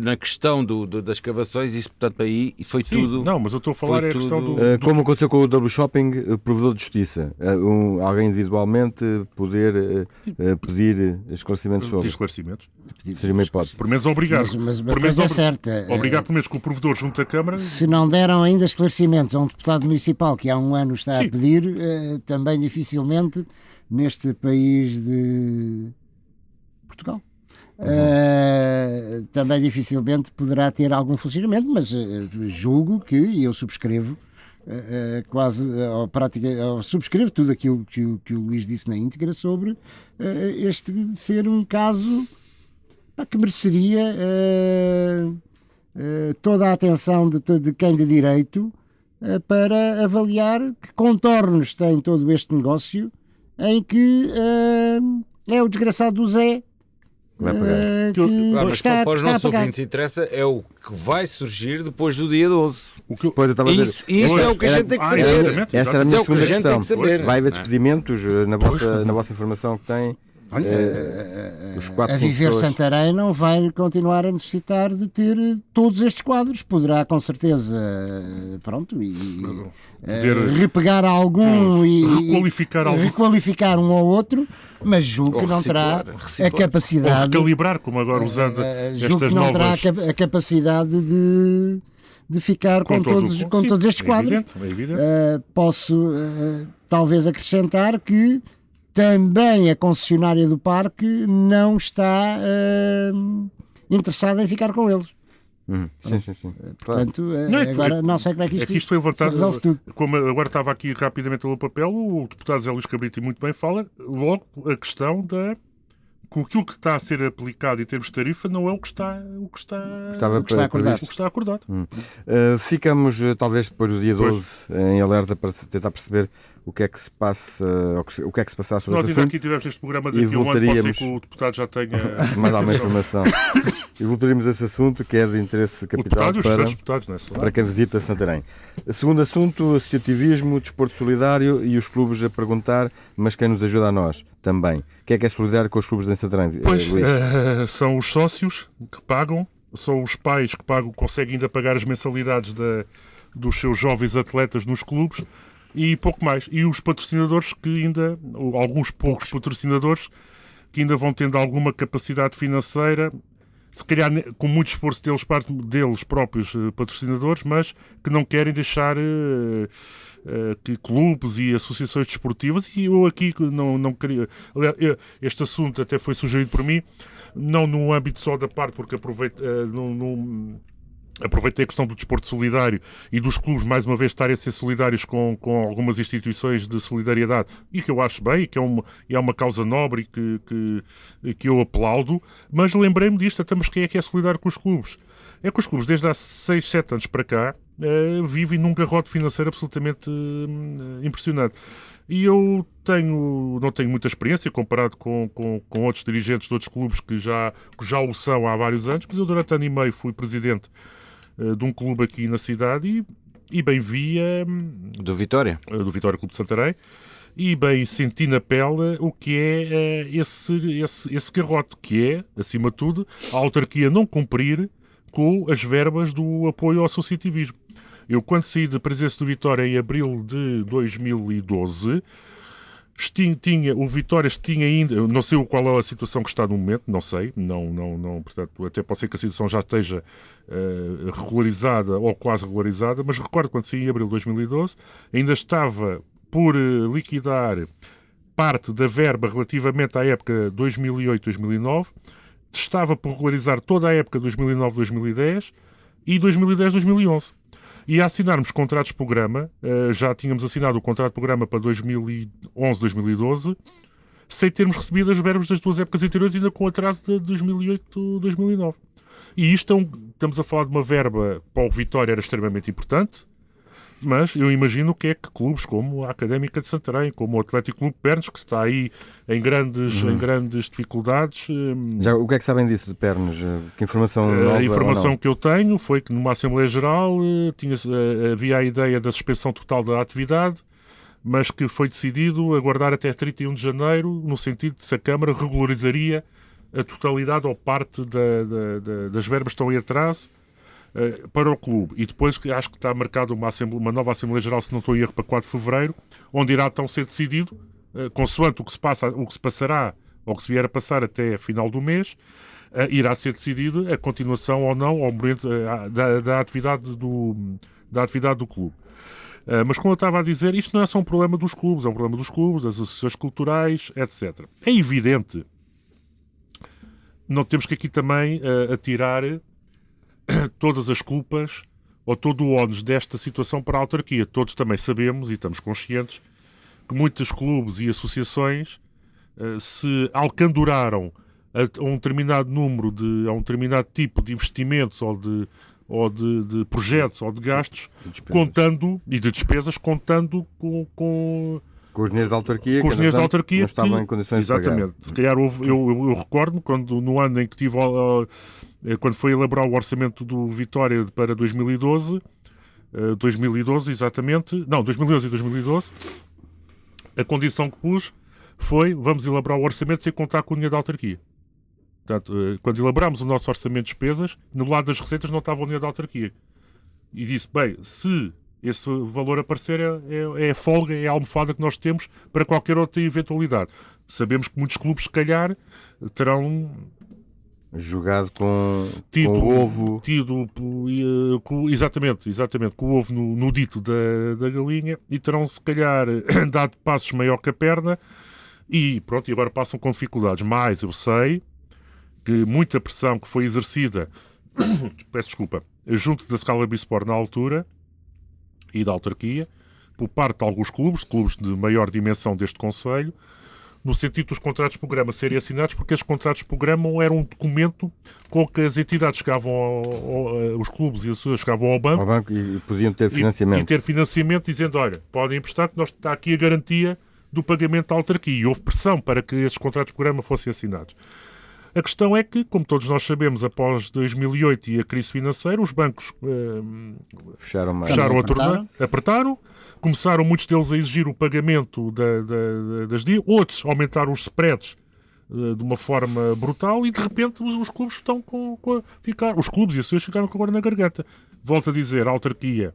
na questão das escavações, isso, portanto, aí foi tudo... Não, mas eu estou a falar a questão do... Como aconteceu com o W Shopping, o provedor de justiça, alguém individualmente poder pedir esclarecimentos sobre. Esclarecimentos. Seria uma hipótese. Por menos obrigado. Mas uma coisa é certa. Obrigado, pelo menos, que o provedor junto à Câmara... Se não deram ainda esclarecimentos a um deputado municipal que há um ano está a pedir, também dificilmente... neste país de Portugal. Também dificilmente poderá ter algum funcionamento, mas julgo que, e eu subscrevo subscrevo tudo aquilo que o Luís disse na íntegra sobre este ser um caso que mereceria toda a atenção de quem de direito para avaliar que contornos tem todo este negócio em que é o desgraçado do Zé mas para os nossos ouvintes interessa é o que vai surgir depois do dia 12. Isso é o que a gente tem que saber. Essa era a minha segunda questão. Vai haver despedimentos na vossa informação que tem? A Viver Santarém não vai continuar a necessitar de ter todos estes quadros. Poderá com certeza repegar algum e requalificar um ou outro, mas julgo que não terá a capacidade ou recalibrar, como agora usando estas não novas... terá a capacidade de ficar com todos estes quadros. É evidente. Posso talvez acrescentar que também a concessionária do parque não está interessada em ficar com eles. Sim. Portanto, agora não sei como é que isto foi levantado. Como agora estava aqui rapidamente pelo papel, o deputado Zé Luís Cabrita muito bem fala, logo a questão com aquilo que está a ser aplicado em termos de tarifa não é o que está acordado. Ficamos talvez depois do dia 12 em alerta para tentar perceber o que é que se passa, o que é que se passará sobre esse assunto. Nós ainda aqui tivemos este programa daqui a um ano, pode ser que o deputado já tenha mais alguma informação. E voltaremos a esse assunto que é de interesse capital para quem visita Santarém. Segundo assunto, associativismo, desporto solidário e os clubes a perguntar, mas quem nos ajuda a nós também. Quem é solidário com os clubes de Santarém? São os sócios que pagam, são os pais que pagam, conseguem ainda pagar as mensalidades dos seus jovens atletas nos clubes, e pouco mais. E os patrocinadores que ainda, alguns poucos patrocinadores que ainda vão tendo alguma capacidade financeira, se calhar com muito esforço deles próprios patrocinadores, mas que não querem deixar que clubes e associações desportivas, e eu aqui não queria... Este assunto até foi sugerido por mim, não no âmbito só da parte, porque aproveitei a questão do desporto solidário e dos clubes, mais uma vez, estarem a ser solidários com algumas instituições de solidariedade, e que eu acho bem, e que é uma causa nobre e que eu aplaudo, mas lembrei-me disto, até, mas quem é que é solidário com os clubes? É que os clubes, desde há 6, 7 anos para cá, vivem num garrote financeiro absolutamente impressionante. E eu não tenho muita experiência comparado com outros dirigentes de outros clubes que já o são há vários anos, mas eu durante ano e meio fui presidente de um clube aqui na cidade e bem via... Do Vitória Clube de Santarém, e bem senti na pele o que é esse garrote, que é, acima de tudo, a autarquia não cumprir com as verbas do apoio ao associativismo. Eu, quando saí de presidência do Vitória em abril de 2012... o Vitória tinha ainda, não sei qual é a situação que está no momento, não sei, portanto, até pode ser que a situação já esteja regularizada ou quase regularizada, mas recordo quando saí em abril de 2012, ainda estava por liquidar parte da verba relativamente à época 2008-2009, estava por regularizar toda a época 2009-2010 e 2010-2011. E a assinarmos contratos de programa, já tínhamos assinado o contrato de programa para 2011-2012, sem termos recebido as verbas das duas épocas anteriores, ainda com atraso de 2008-2009. E isto estamos a falar de uma verba para o Vitória era extremamente importante, mas eu imagino que clubes como a Académica de Santarém, como o Atlético Clube Pernes, que está aí em grandes dificuldades. Já, o que é que sabem disso de Pernes? Que informação nova? A informação que eu tenho foi que numa Assembleia Geral havia a ideia da suspensão total da atividade, mas que foi decidido aguardar até 31 de janeiro, no sentido de se a Câmara regularizaria a totalidade ou parte das verbas que estão em atraso para o clube. E depois acho que está marcada uma nova Assembleia Geral, se não estou em erro, para 4 de fevereiro, onde irá então ser decidido, consoante o que se passará, ou que se vier a passar até final do mês, irá ser decidido a continuação ou não ao momento, da atividade do clube. Mas como eu estava a dizer, isto não é só um problema dos clubes, é um problema dos clubes, das associações culturais, etc. É evidente, não temos que aqui também atirar todas as culpas ou todo o ónus desta situação para a autarquia. Todos também sabemos e estamos conscientes que muitos clubes e associações se alcanduraram a um determinado número a um determinado tipo de investimentos ou ou de projetos ou de gastos, contando, e de despesas, contando com os dinheiros da autarquia, não estavam em condições exatamente, de pagar. Se calhar eu recordo, no ano em que tive, quando foi elaborar o orçamento do Vitória para 2012 exatamente, não, 2011 e 2012, a condição que pus foi: vamos elaborar o orçamento sem contar com o dinheiro da autarquia. Portanto, quando elaborámos o nosso orçamento de despesas, no lado das receitas não estava o dinheiro da autarquia. E disse, bem, se esse valor aparecer, é a folga, é a almofada que nós temos para qualquer outra eventualidade. Sabemos que muitos clubes, se calhar, terão jogado com o ovo. Exatamente, com o ovo no dito da galinha, e terão, se calhar, dado passos maior que a perna, e pronto, e agora passam com dificuldades. Mas eu sei que muita pressão que foi exercida, peço desculpa, junto da Scala Bisport na altura, e da autarquia, por parte de alguns clubes de maior dimensão deste concelho, no sentido dos contratos de programa serem assinados, porque esses contratos de programa eram um documento com que as entidades chegavam, os clubes e as pessoas chegavam ao banco e podiam ter financiamento. E ter financiamento, dizendo, olha, podem emprestar, que está aqui a garantia do pagamento da autarquia. E houve pressão para que esses contratos de programa fossem assinados. A questão é que, como todos nós sabemos, após 2008 e a crise financeira, os bancos fecharam a torneira, apertaram, começaram muitos deles a exigir o pagamento das dívidas, outros aumentaram os spreads de uma forma brutal, e de repente os clubes estão os clubes e as pessoas ficaram com agora na garganta. Volto a dizer, a autarquia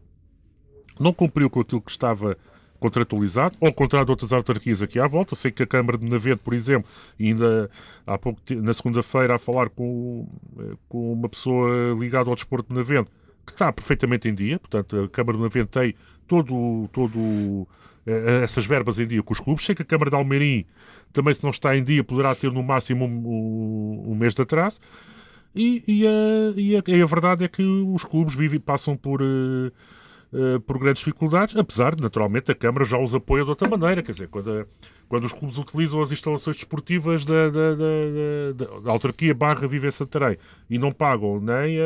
não cumpriu com aquilo que estava contratualizado, ao contrário de outras autarquias aqui à volta. Sei que a Câmara de Navente, por exemplo, ainda há pouco, na segunda-feira, a falar com uma pessoa ligada ao desporto de Navente, que está perfeitamente em dia. Portanto, a Câmara de Navente tem todo essas verbas em dia com os clubes. Sei que a Câmara de Almeirim também, se não está em dia, poderá ter no máximo um mês de atraso. E a verdade é que os clubes passam por grandes dificuldades, apesar de, naturalmente, a Câmara já os apoia de outra maneira. Quer dizer, quando os clubes utilizam as instalações desportivas da autarquia Viver Santarém e não pagam nem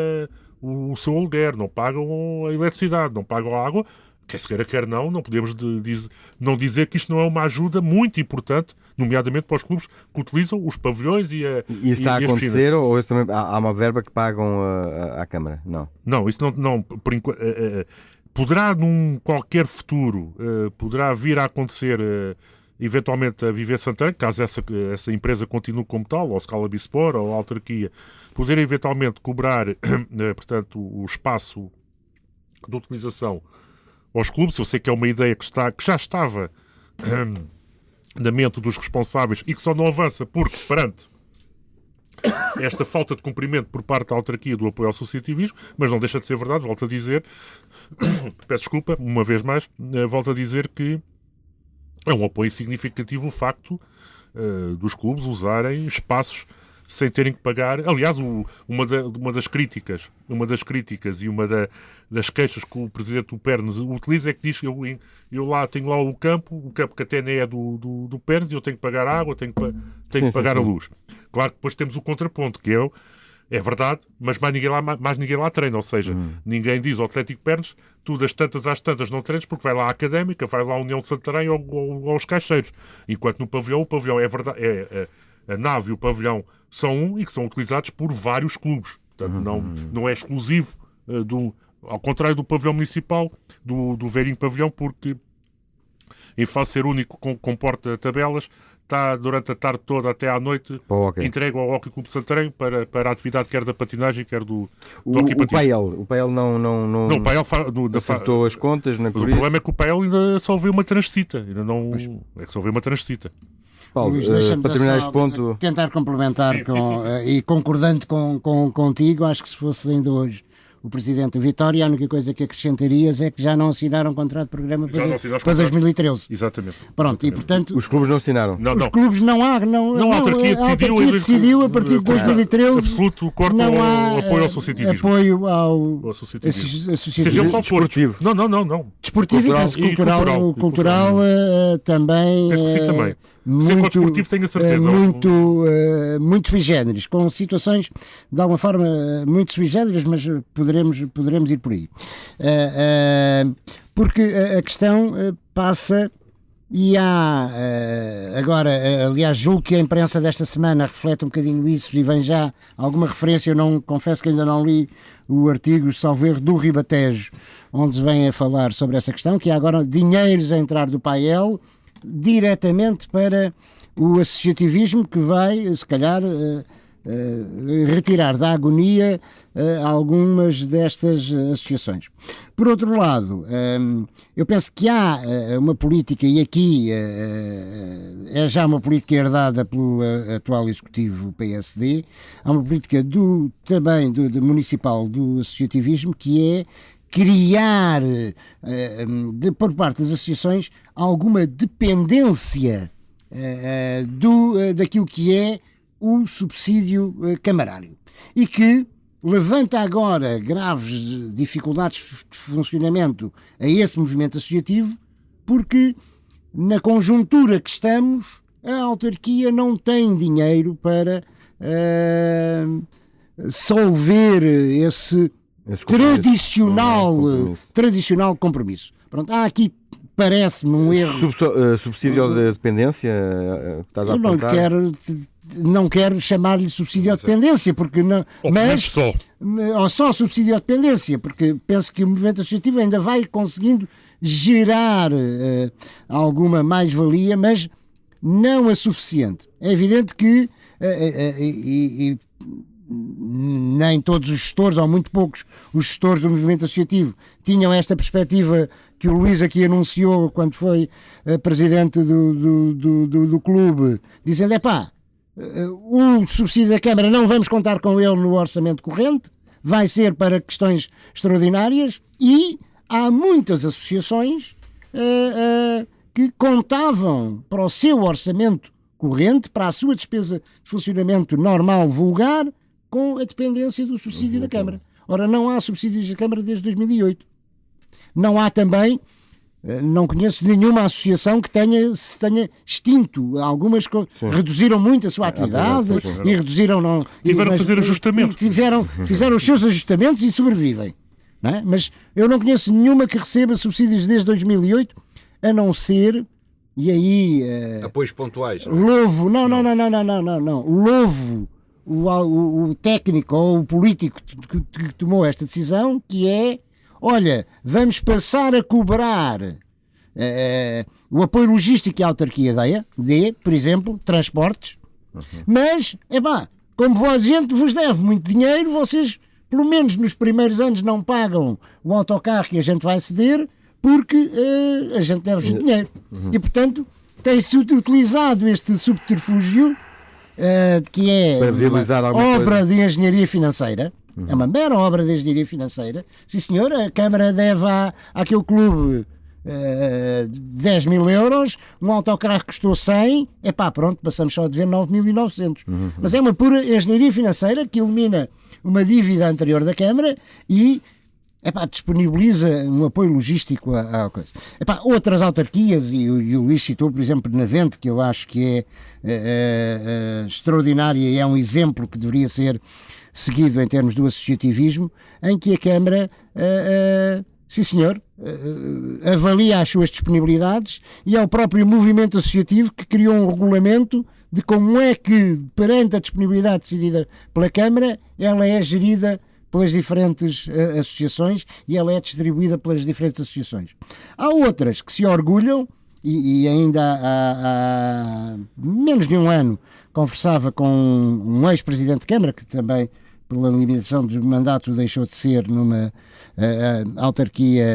o seu aluguer, não pagam a eletricidade, não pagam a água, quer se queira, quer não podemos não dizer que isto não é uma ajuda muito importante, nomeadamente para os clubes que utilizam os pavilhões e isso está a acontecer, ou isso também, há uma verba que pagam à Câmara? Não, isso não por enquanto. Poderá, num qualquer futuro, poderá vir a acontecer, eventualmente, a Viver Santarém, caso essa empresa continue como tal, ou Scala Bisport, ou a autarquia, poder eventualmente cobrar, portanto, o espaço de utilização aos clubes. Eu sei que é uma ideia que já estava na mente dos responsáveis e que só não avança porque, perante esta falta de cumprimento por parte da autarquia do apoio ao associativismo, mas não deixa de ser verdade, volto a dizer, peço desculpa, uma vez mais, volto a dizer que é um apoio significativo o facto dos clubes usarem espaços sem terem que pagar. Aliás, uma das críticas e uma das queixas que o presidente do Pernes utiliza é que diz que eu tenho lá o campo que até nem é do Pernes, e eu tenho que pagar a água, tenho que pagar a luz. Claro que depois temos o contraponto, que é verdade, mas mais ninguém lá treina, ou seja, ninguém diz ao Atlético Pernes, tu das tantas às tantas não treinas, porque vai lá a Académica, vai lá a União de Santarém ou aos Caixeiros. Enquanto no pavilhão, o pavilhão é verdade, a nave e o pavilhão são um, e que são utilizados por vários clubes. Portanto, não é exclusivo ao contrário do pavilhão municipal, do velhinho pavilhão, porque em face ser único com porta-tabelas, está durante a tarde toda até à noite entregue ao Hockey Clube de Santarém para a atividade quer da patinagem, quer do hockey patins. O PAEL não o PAEL acertou as contas. Mas o problema é que o PAEL ainda só vê uma transcita. É que só vê uma transcita. Paulo, para terminar este ponto, tentar complementar e concordando contigo, acho que se fosse ainda hoje o Presidente do Vitória, a única coisa que acrescentarias é que já não assinaram contrato de programa para 2013. Exatamente. Pronto, e portanto... Os clubes não assinaram. Os clubes não há... A autarquia decidiu a partir de 2013... Absoluto corte não há apoio ao associativismo. Apoio ao associativismo. Seja qual for. Desportivo. Não. Desportivo cultural também... Penso que sim também. muito desportivo, tenho a certeza. Muito sui generis, com situações de alguma forma muito sui generis, mas poderemos ir por aí. Porque a questão passa, e há agora, aliás, julgo que a imprensa desta semana reflete um bocadinho isso e vem já alguma referência. Eu confesso que ainda não li o artigo, salvo erro, do Ribatejo, onde se vem a falar sobre essa questão, que há agora dinheiros a entrar do PAEL diretamente para o associativismo, que vai, se calhar, retirar da agonia algumas destas associações. Por outro lado, eu penso que há uma política, e aqui é já uma política herdada pelo atual executivo PSD, há uma política também do municipal do associativismo, que é criar, por parte das associações, alguma dependência daquilo que é o subsídio camarário, e que levanta agora graves dificuldades de funcionamento a esse movimento associativo, porque na conjuntura que estamos, a autarquia não tem dinheiro para solver esse tradicional compromisso. Pronto, há aqui, parece-me, um erro. Subsídio de dependência? Estás a apontar? Não quero chamar-lhe subsídio de dependência, porque não, ou só subsídio de dependência, porque penso que o movimento associativo ainda vai conseguindo gerar alguma mais-valia, mas não a suficiente. É evidente que nem todos os gestores, ou muito poucos, os gestores do movimento associativo tinham esta perspectiva que o Luís aqui anunciou quando foi presidente do clube, dizendo, o subsídio da Câmara não vamos contar com ele no orçamento corrente, vai ser para questões extraordinárias, e há muitas associações que contavam para o seu orçamento corrente, para a sua despesa de funcionamento normal, vulgar, com a dependência do subsídio da Câmara. Ora, não há subsídios da Câmara desde 2008. Não há também, não conheço nenhuma associação que se tenha extinto. Algumas reduziram muito a sua atividade e reduziram... Tiveram que fazer ajustamentos. Fizeram os seus ajustamentos e sobrevivem. Não é? Mas eu não conheço nenhuma que receba subsídios desde 2008, a não ser... E aí... apoios pontuais. Louvo... Não. Louvo o técnico ou o político que tomou esta decisão, que é... Olha, vamos passar a cobrar o apoio logístico que a autarquia dê, por exemplo, transportes, mas, como a gente vos deve muito dinheiro, vocês, pelo menos nos primeiros anos, não pagam o autocarro que a gente vai ceder, porque a gente deve-vos dinheiro. E, portanto, tem-se utilizado este subterfúgio, que é uma obra de engenharia financeira. É uma mera obra de engenharia financeira. Sim, senhor, a Câmara deve àquele clube 10 mil euros, um autocarro custou 100, pronto, passamos só a dever 9.900. Mas é uma pura engenharia financeira que elimina uma dívida anterior da Câmara e disponibiliza um apoio logístico à coisa. Outras autarquias, e o Luís citou, por exemplo, Benavente, que eu acho que é extraordinária e é um exemplo que deveria ser seguido em termos do associativismo, em que a Câmara, sim senhor, avalia as suas disponibilidades, e é o próprio movimento associativo que criou um regulamento de como é que, perante a disponibilidade decidida pela Câmara, ela é gerida pelas diferentes associações e ela é distribuída pelas diferentes associações. Há outras que se orgulham, e ainda há menos de um ano conversava com um ex-presidente de Câmara, que também, pela limitação do mandato, deixou de ser numa autarquia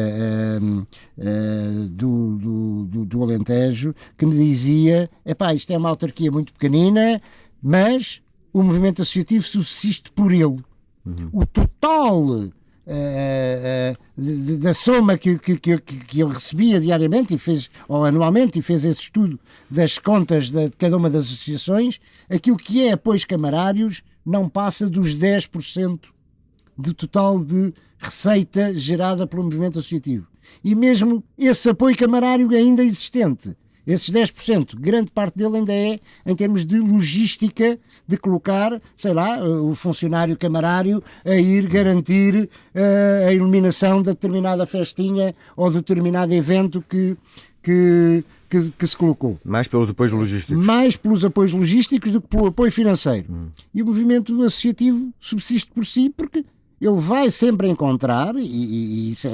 do Alentejo, que me dizia, isto é uma autarquia muito pequenina, mas o movimento associativo subsiste por ele. O total da soma que ele recebia diariamente ou anualmente, e fez esse estudo das contas de cada uma das associações, aquilo que é apoios camarários não passa dos 10% do total de receita gerada pelo movimento associativo. E mesmo esse apoio camarário ainda existente Esses 10%, grande parte dele ainda é em termos de logística, de colocar, sei lá, o funcionário camarário a ir garantir a iluminação da determinada festinha ou de determinado evento que se colocou. Mais pelos apoios logísticos. Mais pelos apoios logísticos do que pelo apoio financeiro. E o movimento associativo subsiste por si porque ele vai sempre encontrar, e isso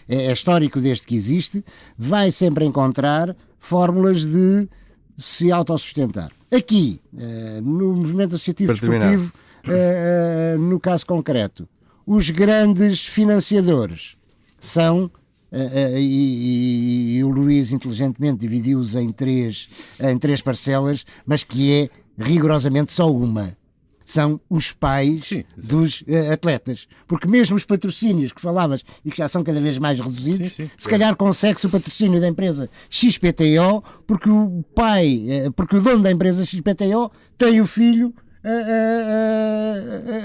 é histórico desde que existe, vai sempre encontrar fórmulas de se autossustentar. Aqui, no movimento associativo desportivo, no caso concreto, os grandes financiadores são, e o Luís inteligentemente dividiu-os em três parcelas, mas que é rigorosamente só uma. São os pais dos atletas. Porque mesmo os patrocínios que falavas e que já são cada vez mais reduzidos, se calhar consegue-se o patrocínio da empresa XPTO porque porque o dono da empresa XPTO tem o filho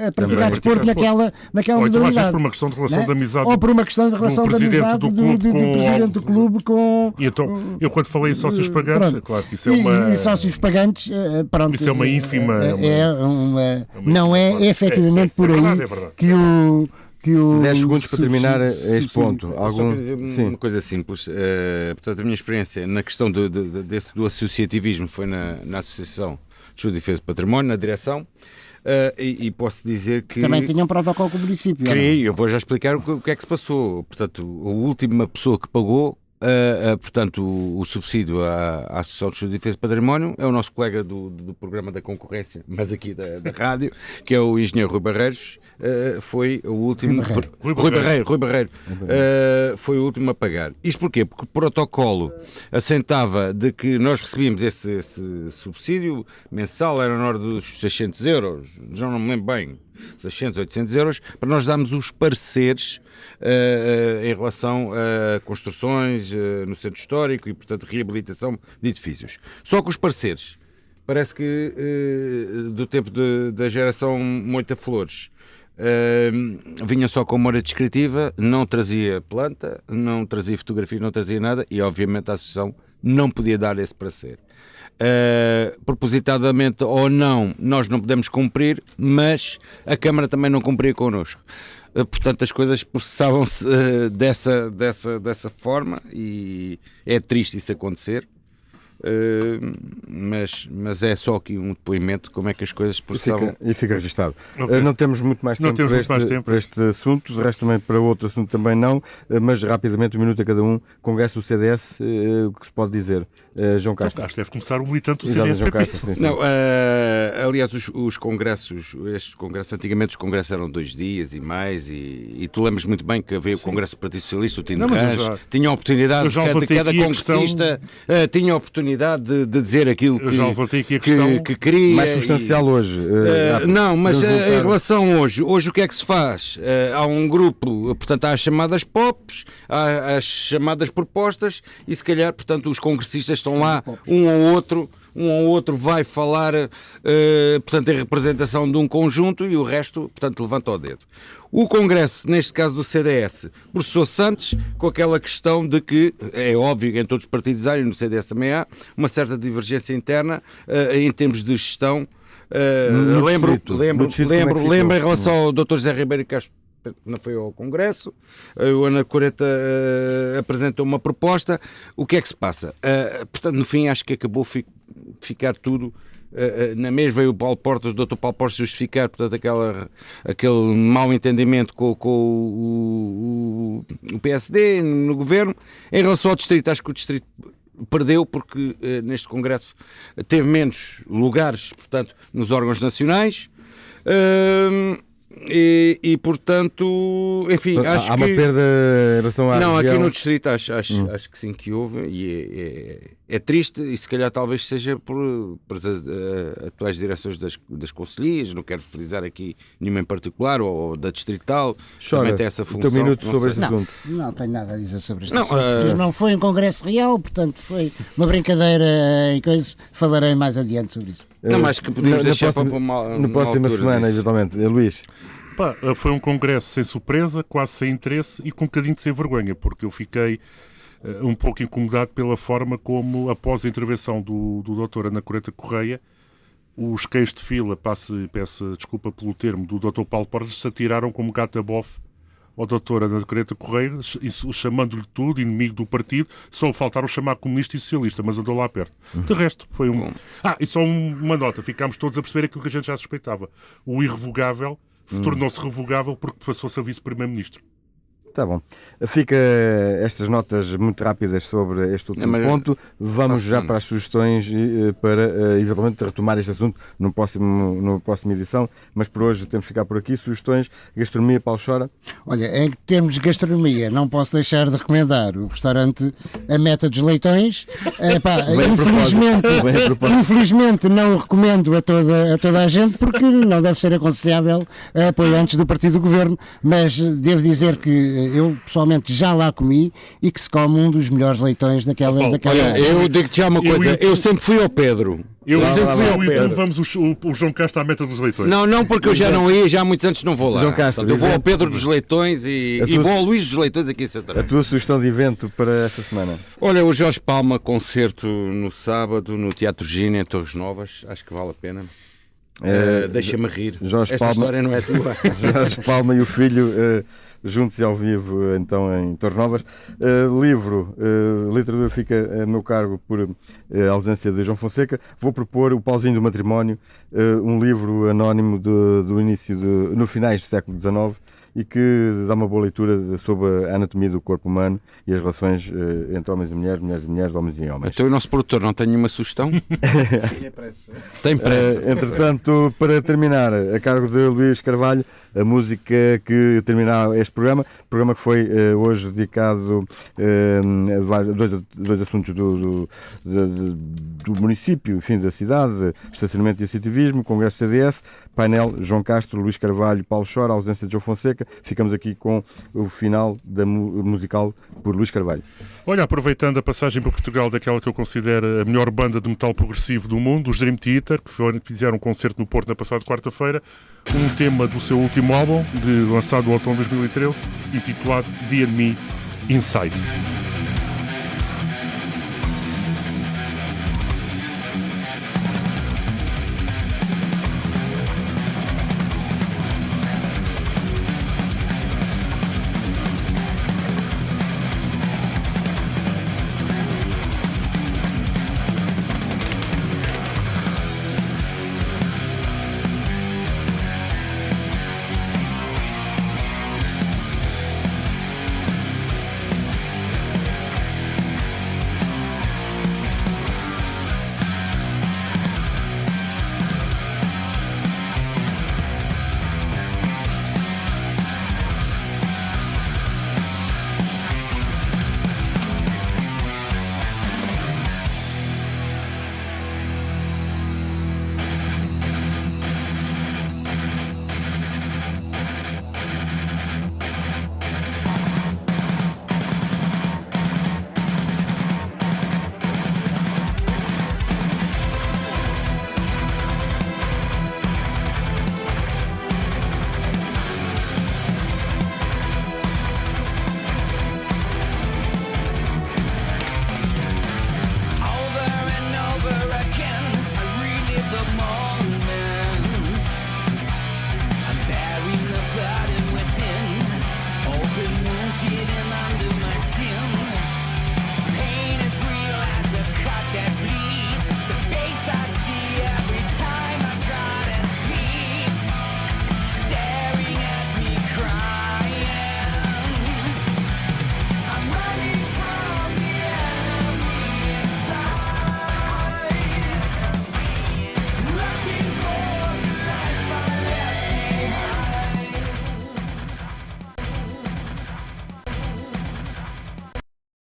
a praticar desporto naquela modalidade. Ou por uma questão de relação de amizade. Ou por uma questão de relação de amizade do presidente do clube com... E então, eu quando falei em sócios pagantes, é claro que isso é uma... E sócios pagantes, pronto... Isso é uma ínfima... Não é efetivamente por aí que o... 10 segundos para terminar este ponto. Só dizer uma coisa simples. Portanto, a minha experiência na questão do associativismo foi na Associação de Defesa do Património, na direção, e posso dizer que... Também tinha um protocolo com o município. Eu vou já explicar o que é que se passou. Portanto, a última pessoa que pagou portanto, o subsídio à Associação de Defesa do Património é o nosso colega do programa da concorrência, mas aqui da rádio, que é o engenheiro Rui Barreiros, foi o último... Rui Barreiro. Foi o último a pagar. Isto porquê? Porque o protocolo assentava de que nós recebíamos esse subsídio mensal, era na ordem dos 600 euros, já não me lembro bem, 600, 800 euros, para nós darmos os pareceres em relação a construções no centro histórico e, portanto, reabilitação de edifícios. Só que os pareceres, parece que do tempo da geração Moita Flores, vinha só com uma hora descritiva, não trazia planta, não trazia fotografia, não trazia nada e, obviamente, a associação não podia dar esse parecer. Propositadamente ou não, nós não podemos cumprir, mas a Câmara também não cumpria connosco. Portanto, as coisas processavam-se dessa forma e é triste isso acontecer. Mas é só aqui um depoimento de como é que as coisas processavam. E fica registado. Okay. Não temos muito mais tempo para este assunto, de resto também para outro assunto também não, mas rapidamente, um minuto a cada um. Congresso do CDS, o que se pode dizer? João Castro. Acho que deve começar o militante do CDS. João Castro, sim. Não, aliás, estes congressos antigamente os congressos eram 2 dias e mais, e tu lembras muito bem que havia o Congresso do Partido Socialista, o Tino Range, tinha a oportunidade, cada congressista tinha a oportunidade de dizer aquilo que queria. Mais substancial hoje. Não, mas em relação hoje o que é que se faz? Há um grupo, portanto, há as chamadas POPs, há as chamadas propostas, e se calhar, portanto, os congressistas estão lá, um ou outro vai falar, portanto, em representação de um conjunto e o resto, portanto, levanta o dedo. O Congresso, neste caso do CDS, processou-se antes com aquela questão de que, é óbvio que em todos os partidos há, e no CDS também há, uma certa divergência interna em termos de gestão. Lembro em relação ao Dr. José Ribeiro Castro, não foi ao Congresso, o Ana Coreta apresentou uma proposta. O que é que se passa? Portanto, no fim, acho que acabou ficar tudo na mesma. Veio o Paulo Portas, o Dr. Paulo Portas justificar, portanto, aquele mau entendimento com o PSD no governo. Em relação ao Distrito, acho que o Distrito perdeu porque neste Congresso teve menos lugares, portanto, nos órgãos nacionais. E portanto, enfim, acho que... Há uma perda em relação à Não, região. aqui no Distrito acho que sim que houve, e é triste, e se calhar talvez seja por as atuais direções das conselhias, não quero frisar aqui nenhuma em particular, ou da Distrital, também tem essa função. O teu minuto sobre este assunto. Não tenho nada a dizer sobre este assunto. Não foi um congresso real, portanto foi uma brincadeira e coisas. Falarei mais adiante sobre isso. Não, mas que podemos deixar para uma na próxima semana, disso. exatamente. Luís. Foi um congresso sem surpresa, quase sem interesse e com um bocadinho de sem vergonha, porque eu fiquei um pouco incomodado pela forma como, após a intervenção do Dr. Ana Coreta Correia, os queijos de fila, peço desculpa pelo termo, do Dr. Paulo Portas, se atiraram como gato a bofe ao Dr. Ana Coreta Correia, chamando-lhe tudo, inimigo do partido. Só faltaram chamar comunista e socialista, mas andou lá perto. De resto, foi um... e só uma nota, ficámos todos a perceber aquilo que a gente já suspeitava. O irrevogável tornou-se revogável porque passou-se a vice-primeiro-ministro. Está bom. Fica estas notas muito rápidas sobre este último ponto. Vamos já para as sugestões para, eventualmente, retomar este assunto no próxima edição. Mas por hoje temos que ficar por aqui. Sugestões, gastronomia, Paulo Chora. Olha, em termos de gastronomia, não posso deixar de recomendar o restaurante A Meta dos Leitões. Infelizmente não o recomendo a toda a gente, porque não deve ser aconselhável a apoiantes do partido do governo, mas devo dizer que eu pessoalmente já lá comi e que se come um dos melhores leitões daquela Olha, eu digo-te já uma coisa, eu sempre fui ao Pedro. Vamos o João Castro à Meta dos Leitões. Não, porque eu já não ia, já há muitos anos não vou lá. João Castro, portanto, eu vou ao Pedro dos Leitões e vou ao Luís dos Leitões aqui em Santarém. A tua sugestão de evento para esta semana? Olha, o Jorge Palma, concerto no sábado no Teatro Gina, em Torres Novas, acho que vale a pena. Deixa-me rir. Esta história não é tua. Jorge Palma e o filho juntos e ao vivo, então, em Torres Novas. Livro, literatura fica a meu cargo por ausência de João Fonseca. Vou propor O Pauzinho do Matrimónio, um livro anónimo do início, no finais do século XIX, e que dá uma boa leitura sobre a anatomia do corpo humano e as relações entre homens e mulheres, mulheres e mulheres, homens e homens. Então o nosso produtor não tem nenhuma sugestão? Tem pressa. Entretanto, para terminar, a cargo de Luís Carvalho, a música que termina este programa que foi hoje dedicado a dois assuntos do município, enfim, da cidade, estacionamento e associativismo, Congresso CDS, painel João Castro, Luís Carvalho, Paulo Chora, ausência de João Fonseca. Ficamos aqui com o final da musical por Luís Carvalho. Olha, aproveitando a passagem para Portugal daquela que eu considero a melhor banda de metal progressivo do mundo, os Dream Theater, que fizeram um concerto no Porto na passada quarta-feira, um tema do seu último álbum, lançado no outono de 2013, intitulado The and Me Inside.